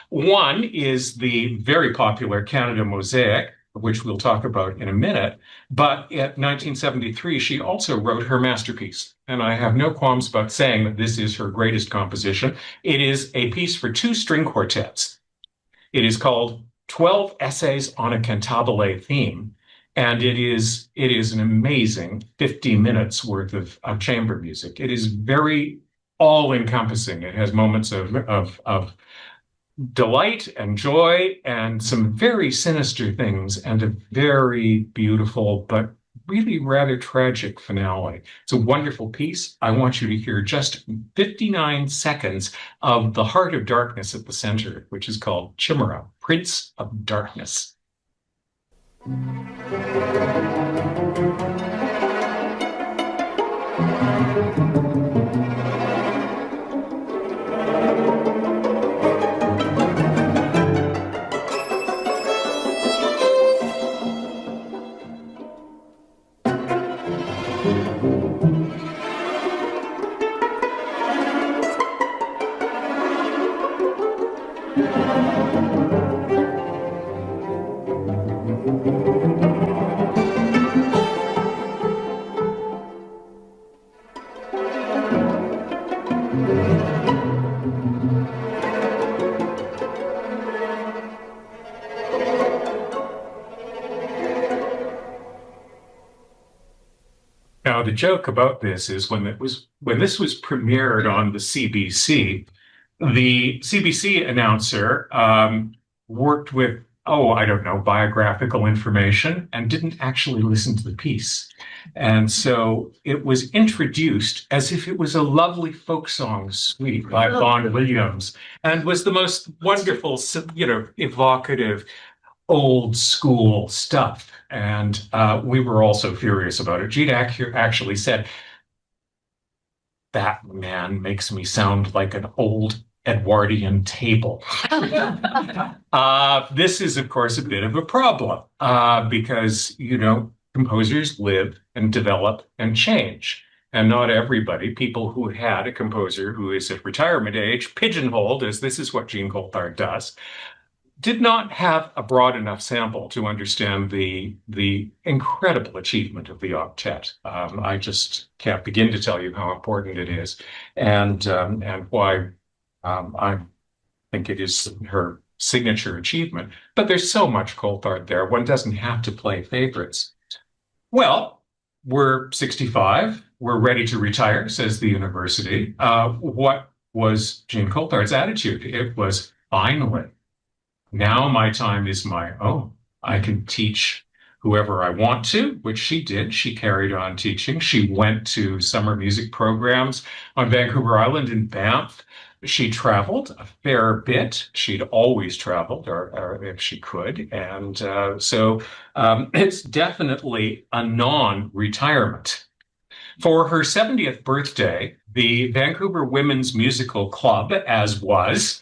One is the very popular Canada Mosaic, which we'll talk about in a minute. But in 1973, she also wrote her masterpiece. And I have no qualms about saying that this is her greatest composition. It is a piece for two string quartets. It is called 12 Essays on a Cantabile Theme. And it is an amazing 50 minutes worth of chamber music. It is very all-encompassing. It has moments of delight and joy and some very sinister things and a very beautiful but really rather tragic finale. It's a wonderful piece. I want you to hear just 59 seconds of the Heart of Darkness at the center, which is called Chimera, Prince of Darkness. Now, the joke about this is when this was premiered on the CBC announcer worked with, I don't know, biographical information and didn't actually listen to the piece. And so it was introduced as if it was a lovely folk song suite by Vaughan Williams and was the most wonderful, evocative, old school stuff. And we were also furious about it. Gene actually said, that man makes me sound like an old Edwardian table. This is, of course, a bit of a problem because, composers live and develop and change. And not everybody, people who had a composer who is at retirement age, pigeonholed, as this is what Jean Coulthard does, did not have a broad enough sample to understand the incredible achievement of the octet. I just can't begin to tell you how important it is, and why I think it is her signature achievement. But there's so much Coulthard there; one doesn't have to play favorites. Well, we're 65. We're ready to retire, says the university. What was Jean Coulthard's attitude? It was finally. Now my time is my own. I can teach whoever I want to, which she did. She carried on teaching. She went to summer music programs on Vancouver Island in Banff. She traveled a fair bit. She'd always traveled, or if she could. And so it's definitely a non-retirement. For her 70th birthday, the Vancouver Women's Musical Club, as was,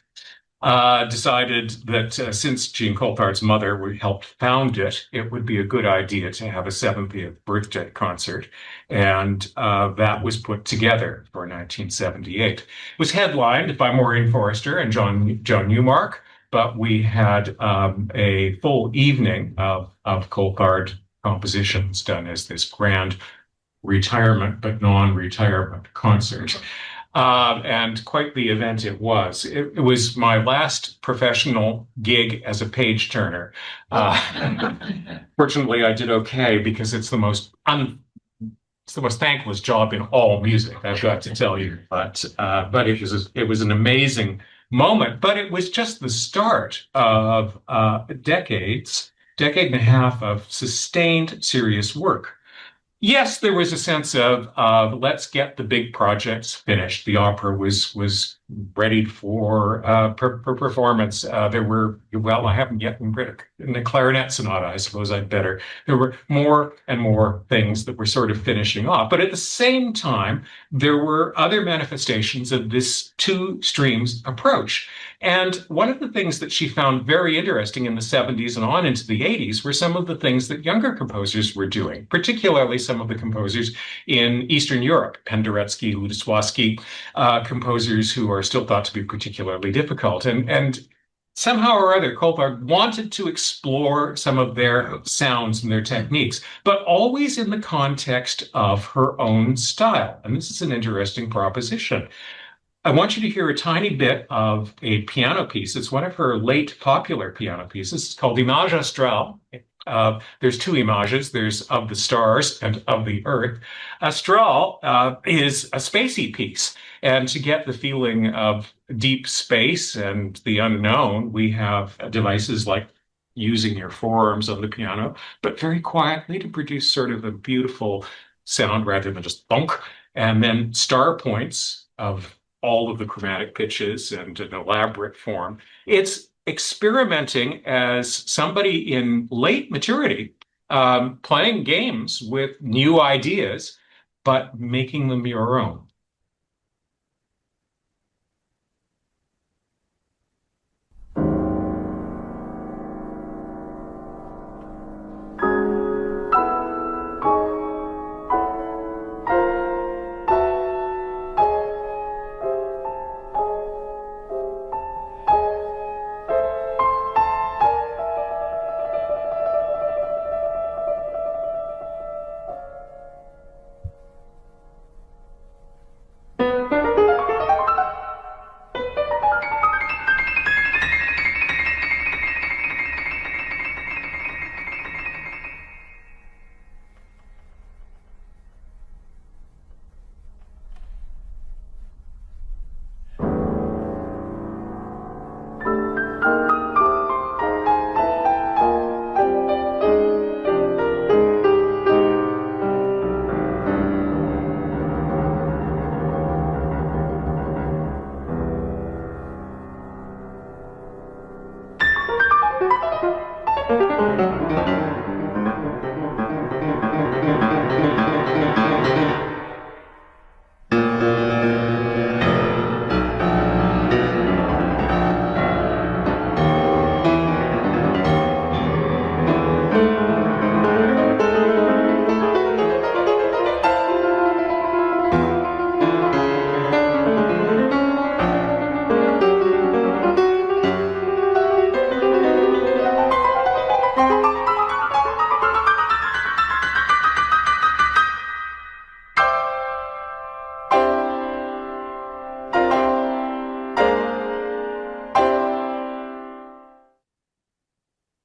decided that since Jean Coulthard's mother helped found it, it would be a good idea to have a 70th birthday concert. And that was put together for 1978. It was headlined by Maureen Forrester and John Newmark, but we had a full evening of Coulthard compositions done as this grand retirement but non-retirement concert. And quite the event it was. It was my last professional gig as a page turner. Fortunately, I did okay because it's the most thankless job in all music, I've got to tell you. But it was an amazing moment. But it was just the start of decade and a half of sustained serious work. Yes, there was a sense of let's get the big projects finished. The opera was ready for performance. There were, well, I haven't yet read in the clarinet sonata. I suppose I'd better. There were more and more things that were sort of finishing off. But at the same time, there were other manifestations of this two streams approach. And one of the things that she found very interesting in the 70s and on into the 80s were some of the things that younger composers were doing, particularly some of the composers in Eastern Europe, Penderecki, Lutoslawski, composers who are still thought to be particularly difficult. And somehow or other, Coulthard wanted to explore some of their sounds and their techniques, but always in the context of her own style. And this is an interesting proposition. I want you to hear a tiny bit of a piano piece. It's one of her late popular piano pieces. It's called Image Astrale. There's two images. There's of the stars and of the earth. Astrale is a spacey piece. And to get the feeling of deep space and the unknown, we have devices like using your forearms on the piano, but very quietly to produce sort of a beautiful sound rather than just thunk. And then star points of all of the chromatic pitches and an elaborate form. It's experimenting as somebody in late maturity, playing games with new ideas, but making them your own.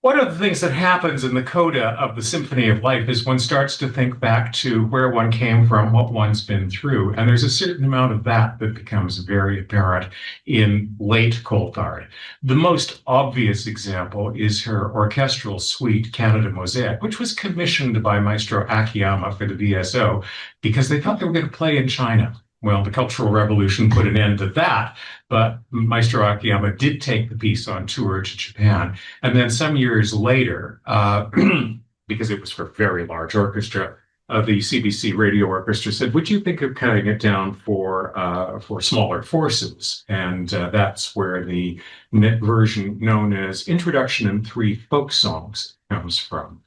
One of the things that happens in the coda of the Symphony of Life is one starts to think back to where one came from, what one's been through. And there's a certain amount of that that becomes very apparent in late Coulthard. The most obvious example is her orchestral suite, Canada Mosaic, which was commissioned by Maestro Akiyama for the VSO because they thought they were going to play in China. Well, the Cultural Revolution put an end to that, but Maestro Akiyama did take the piece on tour to Japan. And then some years later, because it was for a very large orchestra, the CBC Radio Orchestra said, would you think of cutting it down for smaller forces? And that's where the version known as Introduction in Three Folk Songs comes from.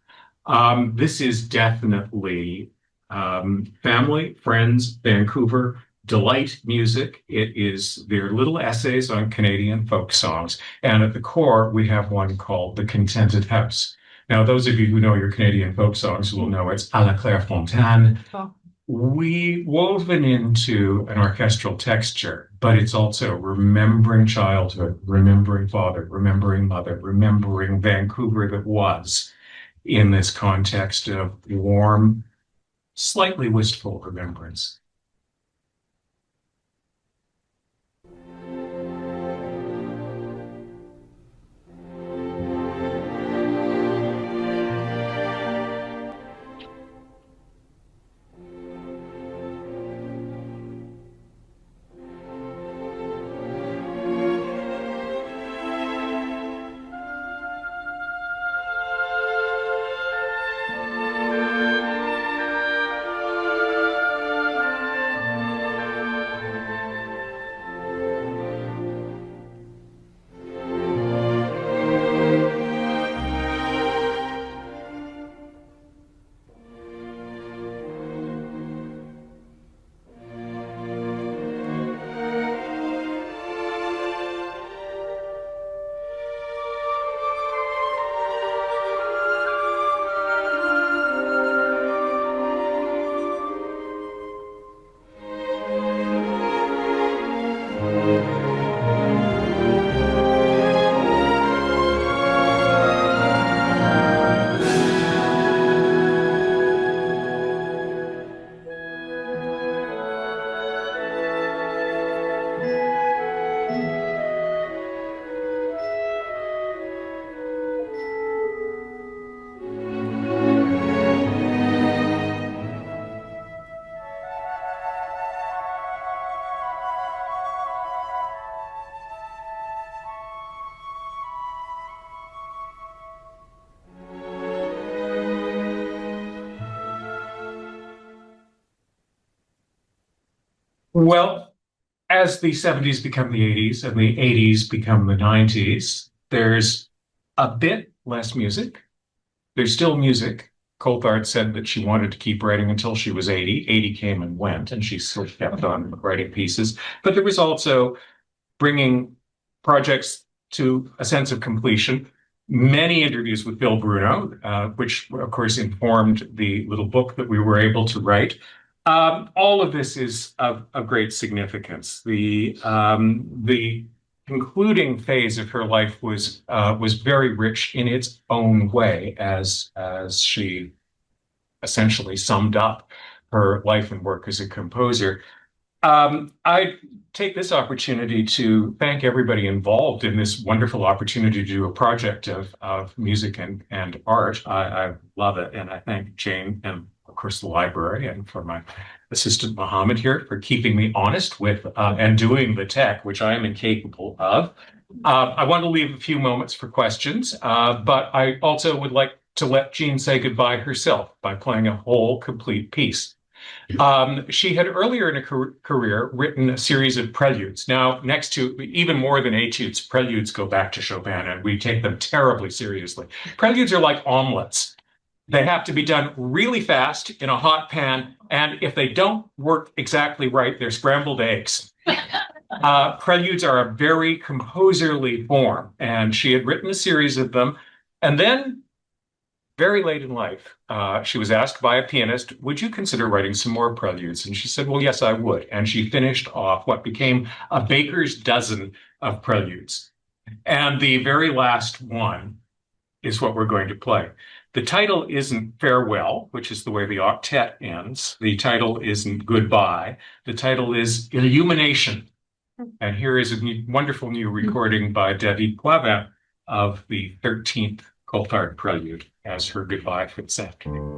This is definitely family, friends, Vancouver, delight music. It is their little essays on Canadian folk songs. And at the core, we have one called The Contented House. Now, those of you who know your Canadian folk songs will know it's À la Clairefontaine. Oh. We woven into an orchestral texture, but it's also remembering childhood, remembering father, remembering mother, remembering Vancouver that was in this context of warm, slightly wistful remembrance. Well, as the 70s become the 80s and the 80s become the 90s, there's a bit less music. There's still music. Coulthard said that she wanted to keep writing until she was 80. 80 came and went, and she still kept on writing pieces. But there was also bringing projects to a sense of completion. Many interviews with Bill Bruno, which of course informed the little book that we were able to write. All of this is of great significance. The concluding phase of her life was very rich in its own way, as she essentially summed up her life and work as a composer. I take this opportunity to thank everybody involved in this wonderful opportunity to do a project of music and art. I love it, and I thank Jane and of course the library, and for my assistant Mohammed here for keeping me honest with and doing the tech, which I am incapable of. I want to leave a few moments for questions, but I also would like to let Jean say goodbye herself by playing a whole complete piece. She had earlier in her career written a series of preludes. Now, next to even more than etudes, preludes go back to Chopin, and we take them terribly seriously. Preludes are like omelets. They have to be done really fast in a hot pan, and if they don't work exactly right, they're scrambled eggs. Preludes are a very composerly form, and she had written a series of them, and then very late in life, she was asked by a pianist, would you consider writing some more preludes? And she said, well, yes, I would. And she finished off what became a baker's dozen of preludes. And the very last one is what we're going to play. The title isn't Farewell, which is the way the octet ends. The title isn't Goodbye. The title is Illumination. And here is a wonderful new recording by David Poivin of the 13th Coulthard Prelude as her goodbye for this afternoon.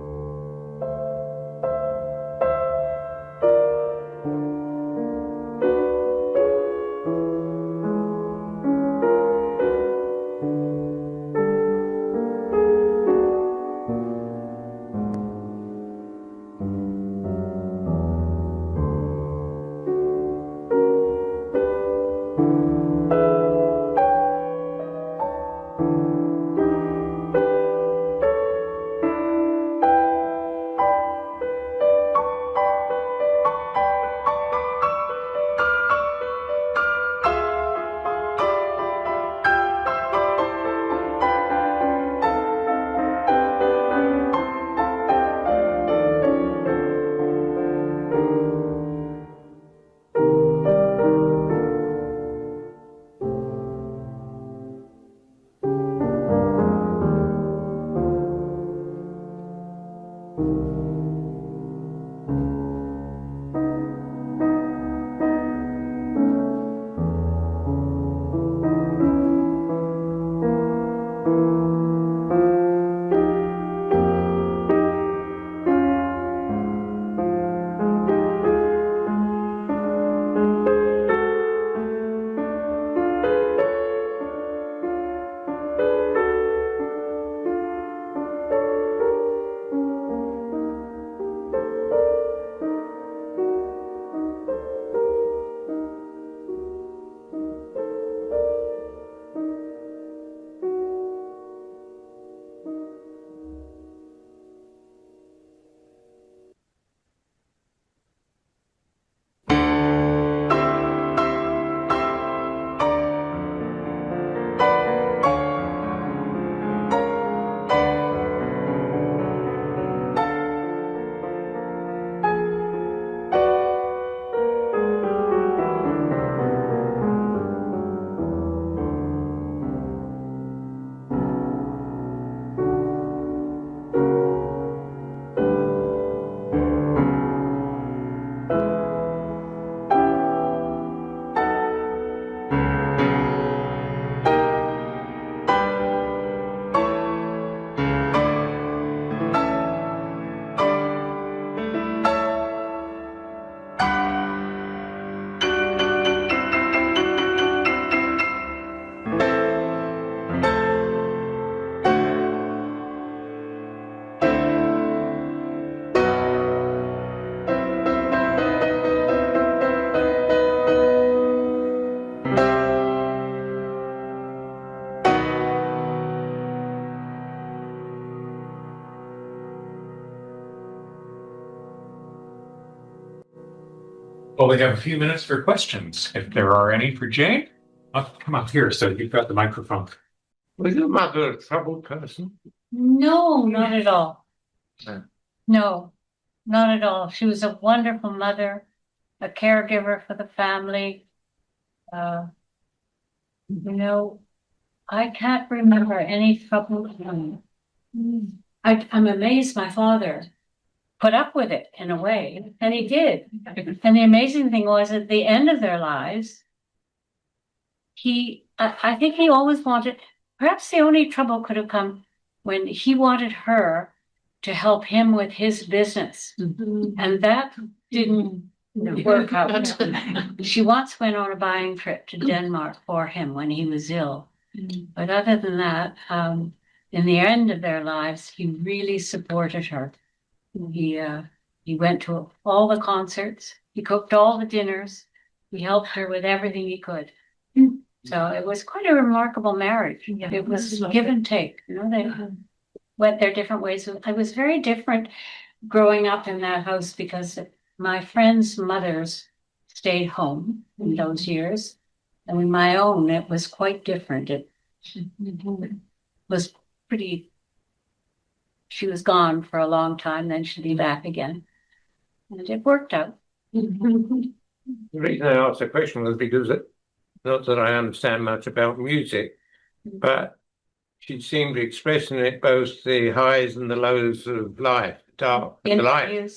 Well, we have a few minutes for questions, if there are any for Jane. Come up here so you've got the microphone. Was your mother a troubled person? No, not at all. No. No, not at all. She was a wonderful mother, a caregiver for the family. You know, I can't remember any trouble. I'm amazed my father put up with it in a way, and he did. And the amazing thing was at the end of their lives, I think he always wanted, perhaps the only trouble could have come when he wanted her to help him with his business. And that didn't work out. She once went on a buying trip to Denmark for him when he was ill. But other than that, in the end of their lives, he really supported her. He went to all the concerts. He cooked all the dinners. He helped her with everything he could. So it was quite a remarkable marriage. It was give and take. You know, they went their different ways. I was very different growing up in that house because my friends' mothers stayed home in those years. And with my own, it was quite different. It was pretty. She was gone for a long time, then she'd be back again. And it worked out. The reason I asked the question was because not that I understand much about music, but she seemed to express in it both the highs and the lows of life, dark and light.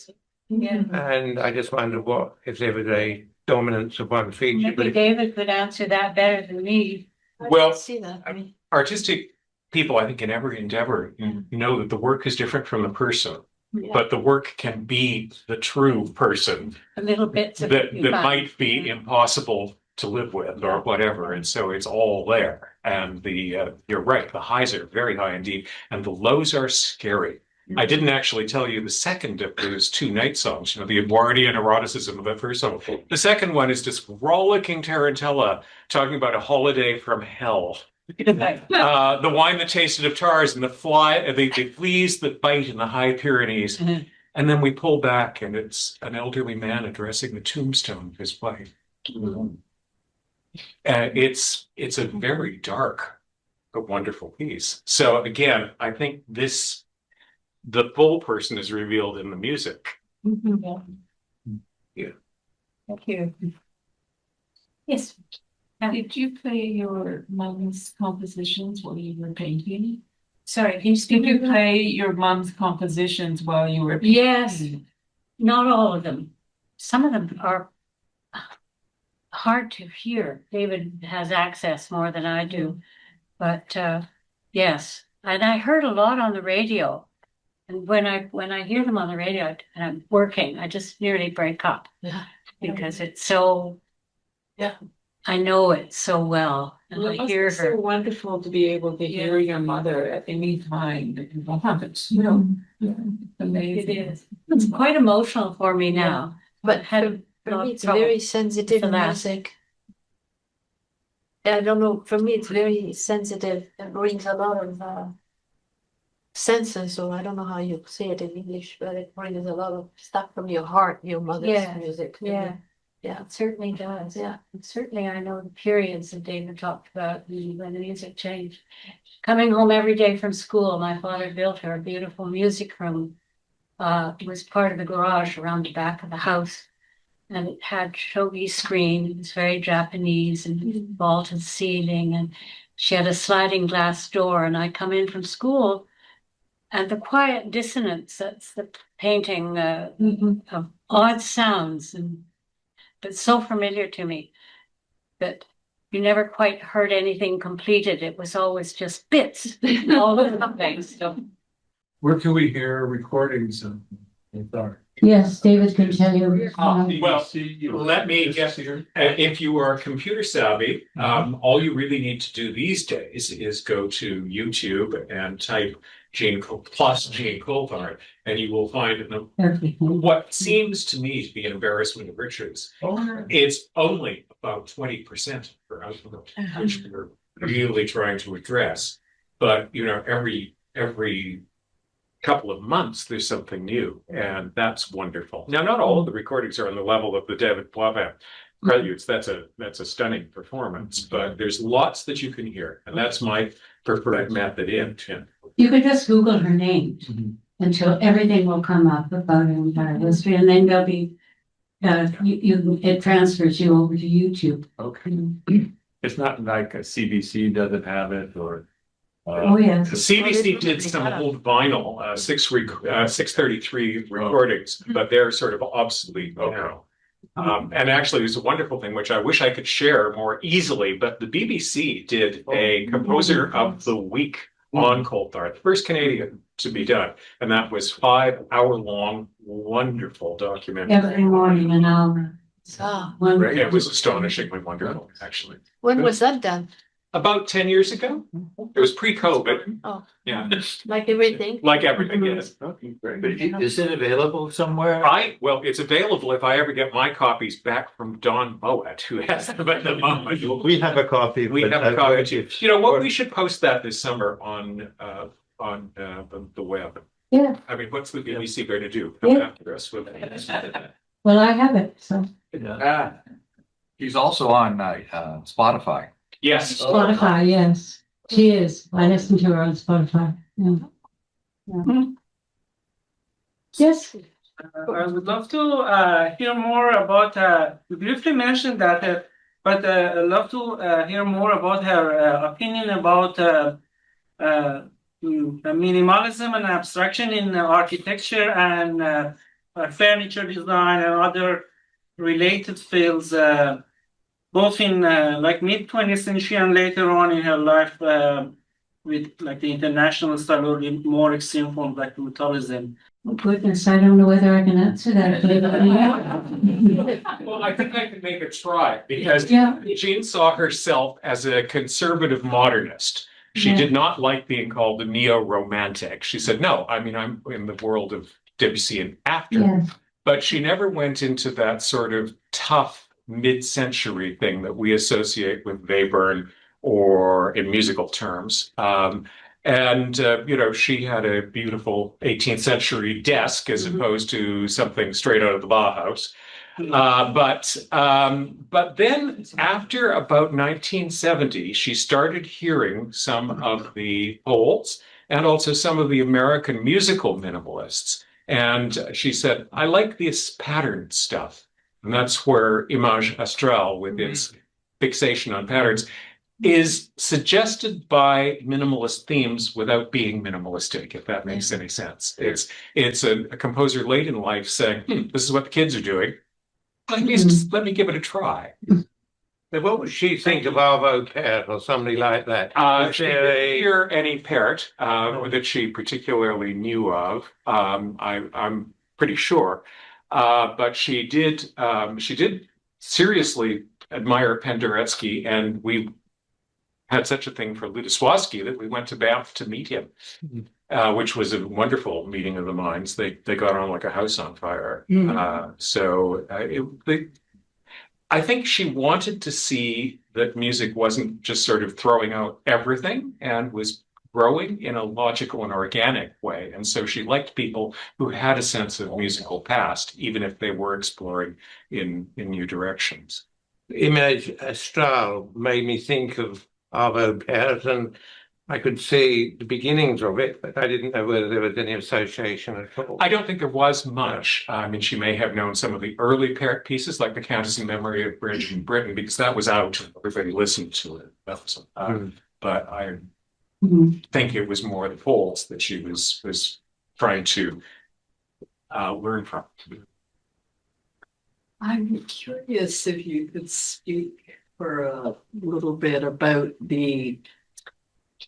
Yeah. And I just wondered if there was a dominance of one feature. Maybe David could answer that better than me. Well, see that. artistic people, I think, in every endeavor, know that the work is different from the person, but the work can be the true person A little bit that might be impossible to live with or whatever. And so it's all there. And you're right, the highs are very high indeed, and the lows are scary. I didn't actually tell you the second of those two night songs, the Edwardian eroticism of the first song. The second one is just rollicking tarantella, talking about a holiday from hell. The wine that tasted of tars and the fleas that bite in the high Pyrenees. And then we pull back and it's an elderly man addressing the tombstone of his wife. It's a very dark but wonderful piece. So again, I think the full person is revealed in the music. Yeah. Thank you. Yes. Did you play your mom's compositions while you were painting? Sorry, can you speak? Did you play your mom's compositions while you were painting? Yes. Not all of them. Some of them are hard to hear. David has access more than I do. But yes. And I heard a lot on the radio. And when I hear them on the radio and I'm working, I just nearly break up. Because it's so I know it so well. And Well, I hear it's her. so wonderful to be able to hear your mother at any time that you want it. You know, amazing. It is. It's quite emotional for me now. But for me, it's very sensitive music. I don't know. For me, it's very sensitive. It brings a lot of senses. So I don't know how you say it in English, but it brings a lot of stuff from your heart. Your mother's music. Yeah. Yeah, It certainly does. Yeah. And certainly I know the periods that David talked about when the music changed. Coming home every day from school, my father built her a beautiful music room. It was part of the garage around the back of the house. And it had shogi screen. It was very Japanese and vaulted ceiling. And she had a sliding glass door. And I come in from school and the quiet dissonance, that's the painting of odd sounds but so familiar to me that you never quite heard anything completed. It was always just bits all over the place. So. Where can we hear recordings of art? Yes, David can tell you. Well, let me guess. If you are computer savvy, all you really need to do these days is go to YouTube and type Jean Coulthard, and you will find what seems to me to be an embarrassment of riches. It's only about 20% of her output, which we're really trying to address. But every couple of months, there's something new, and that's wonderful. Now, not all of the recordings are on the level of the David Poivin Preludes. That's a stunning performance, but there's lots that you can hear, and that's my preferred method in. You could just Google her name, and everything will come up about her entire history, and then there'll be it transfers you over to YouTube. Okay. It's not like a CBC doesn't have it or. Oh yes. The CBC did some old vinyl 633 recordings, but they're sort of obsolete now. And actually, it was a wonderful thing, which I wish I could share more easily, but the BBC did a Composer of the Week on Coulthard, the first Canadian to be done. And that was 5-hour-long, wonderful documentary. Every morning an hour. It was astonishingly wonderful, actually. When was that done? About 10 years ago. It was pre-COVID. Oh. Yeah. Like everything? Like everything, yes. Okay, great. But is it available somewhere? Well, it's available if I ever get my copies back from Don Moet, who has them at the moment. We have a copy. We have a copy too. You know what? We should post that this summer on the web. Yeah. I mean, what's the BBC going to do? Yeah. Come after us with Well, I have it, so He's also on Spotify. Yes. Spotify, yes. She is. I listen to her on Spotify. Yeah. Yes. I would love to hear more about. You briefly mentioned that, but I'd love to hear more about her opinion about minimalism and abstraction in architecture and furniture design and other related fields, both in like mid 20th century and later on in her life with like the international style or more extreme forms like brutalism. Oh, goodness, I don't know whether I can answer that. Well, I think I can make a try because Yeah. Jean saw herself as a conservative modernist. She Yeah. did not like being called a neo-romantic. She said, no, I mean, I'm in the world of Debussy and after. Yeah. But she never went into that sort of tough mid-century thing that we associate with Webern or in musical terms. You know, she had a beautiful 18th century desk as opposed to something straight out of the Bauhaus. But then after about 1970, she started hearing some of the Poles and also some of the American musical minimalists. And she said, I like this pattern stuff. And that's where Image Astrale, with its fixation on patterns, is suggested by minimalist themes without being minimalistic, if that makes any sense. It's a composer late in life saying, this is what the kids are doing. Let me give it a try. Now, what would she think of Arvo Pärt or somebody like that? She didn't hear any Pärt that she particularly knew of. I'm pretty sure, but she did seriously admire Penderecki, and we had such a thing for Lutoslawski that we went to Banff to meet him, which was a wonderful meeting of the minds. They got on like a house on fire. I think she wanted to see that music wasn't just sort of throwing out everything and was growing in a logical and organic way. And so she liked people who had a sense of musical past, even if they were exploring in new directions. Image Astrale made me think of Arvo Pärt, and I could see the beginnings of it, but I didn't know whether there was any association at all. I don't think there was much. I mean, she may have known some of the early Pärt pieces, like the Countess in Memory of Bridge in Britain, because that was out. Everybody listened to it. But I think it was more the Poles that she was trying to learn from. I'm curious if you could speak for a little bit about the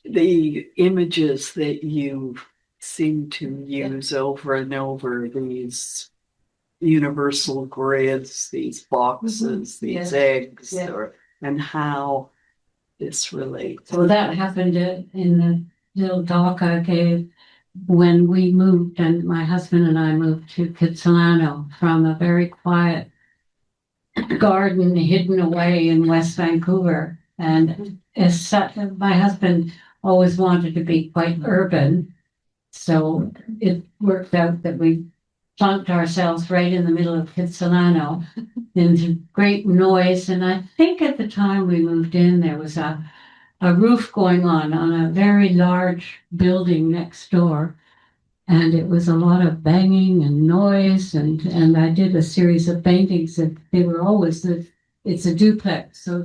images that you seem to use over and over, these universal grids, these boxes, these eggs, and how this relates. So that happened in the little talk I gave when we moved, and my husband and I moved to Kitsilano from a very quiet garden hidden away in West Vancouver. And my husband always wanted to be quite urban. So it worked out that we plunked ourselves right in the middle of Kitsilano into great noise. And I think at the time we moved in, there was a roof going on a very large building next door. And it was a lot of banging and noise. And I did a series of paintings that they were always, it's a duplex. So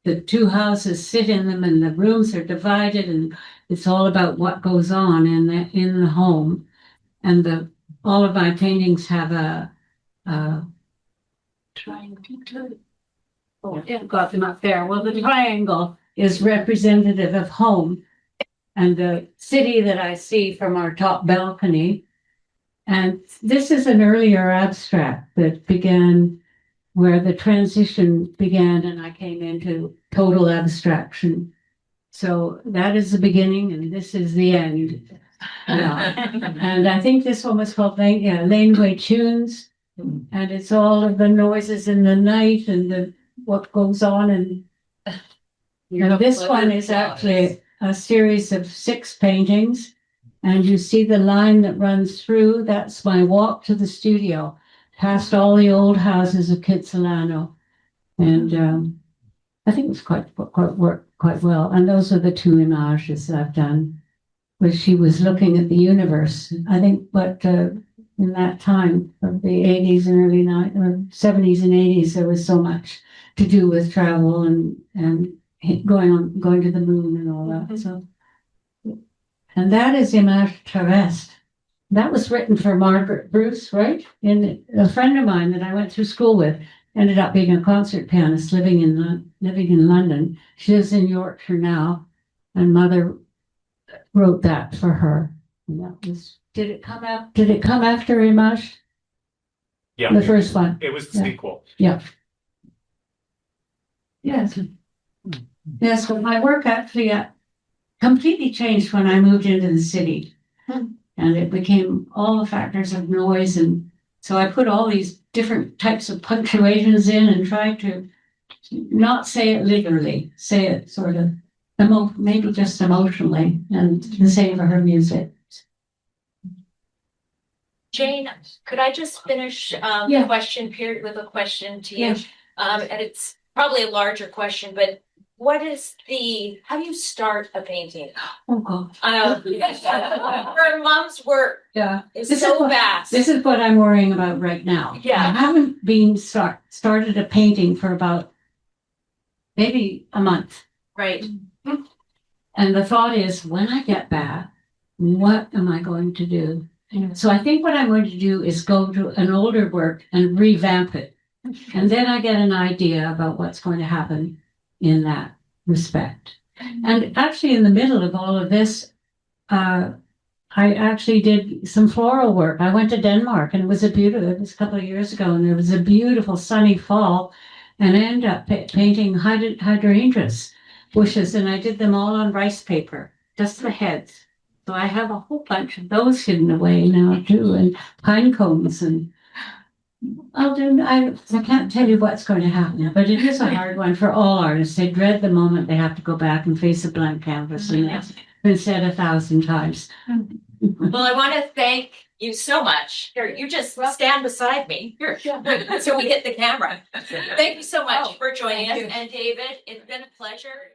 the two houses sit in them and the rooms are divided and it's all about what goes on in the home. And all of my paintings have a Triangle. oh, yeah, got them up there. Well, the triangle is representative of home and the city that I see from our top balcony. And this is an earlier abstract that began where the transition began and I came into total abstraction. So that is the beginning and this is the end. Yeah. And I think this one was called Laneway Tunes. And it's all of the noises in the night and what goes on. And this one is actually a series of 6 paintings. And you see the line that runs through. That's my walk to the studio, past all the old houses of Kitsilano. And I think it's worked quite well. And those are the 2 images that I've done, where she was looking at the universe. I think, but in that time of the 80s and early 70s and 80s, there was so much to do with travel and going to the moon and all that. So, and that is Image Astrale. That was written for Margaret Bruce, right? And a friend of mine that I went through school with ended up being a concert pianist living in London. She lives in Yorkshire now, and Mother wrote that for her. And that was. Did it come after Image? Yeah. The first one. It was the sequel. Yeah. Yes. Yes, well, my work actually completely changed when I moved into the city. And it became all the factors of noise. And so I put all these different types of punctuations in and tried to not say it literally, say it sort of maybe just emotionally, and the same for her music. Jane, could I just finish the question period with a question to you? Yeah. And it's probably a larger question, but how do you start a painting? Oh God. Her mom's work is so vast. This is what I'm worrying about right now. Yeah. I haven't been started a painting for about maybe a month. Right. And the thought is, when I get back, what am I going to do? So I think what I'm going to do is go to an older work and revamp it. And then I get an idea about what's going to happen in that respect. And actually in the middle of all of this, I actually did some floral work. I went to Denmark and it was a couple of years ago, and there was a beautiful sunny fall, and I ended up painting hydrangeas bushes, and I did them all on rice paper, just the heads. So I have a whole bunch of those hidden away now too, and pine cones, and I can't tell you what's going to happen, but it is a hard one for all artists. They dread the moment they have to go back and face a blank canvas, and it's been said 1,000 times. Well, I want to thank you so much. Here, you just stand beside me. Here, so we hit the camera. Thank you so much for joining us. And David, it's been a pleasure.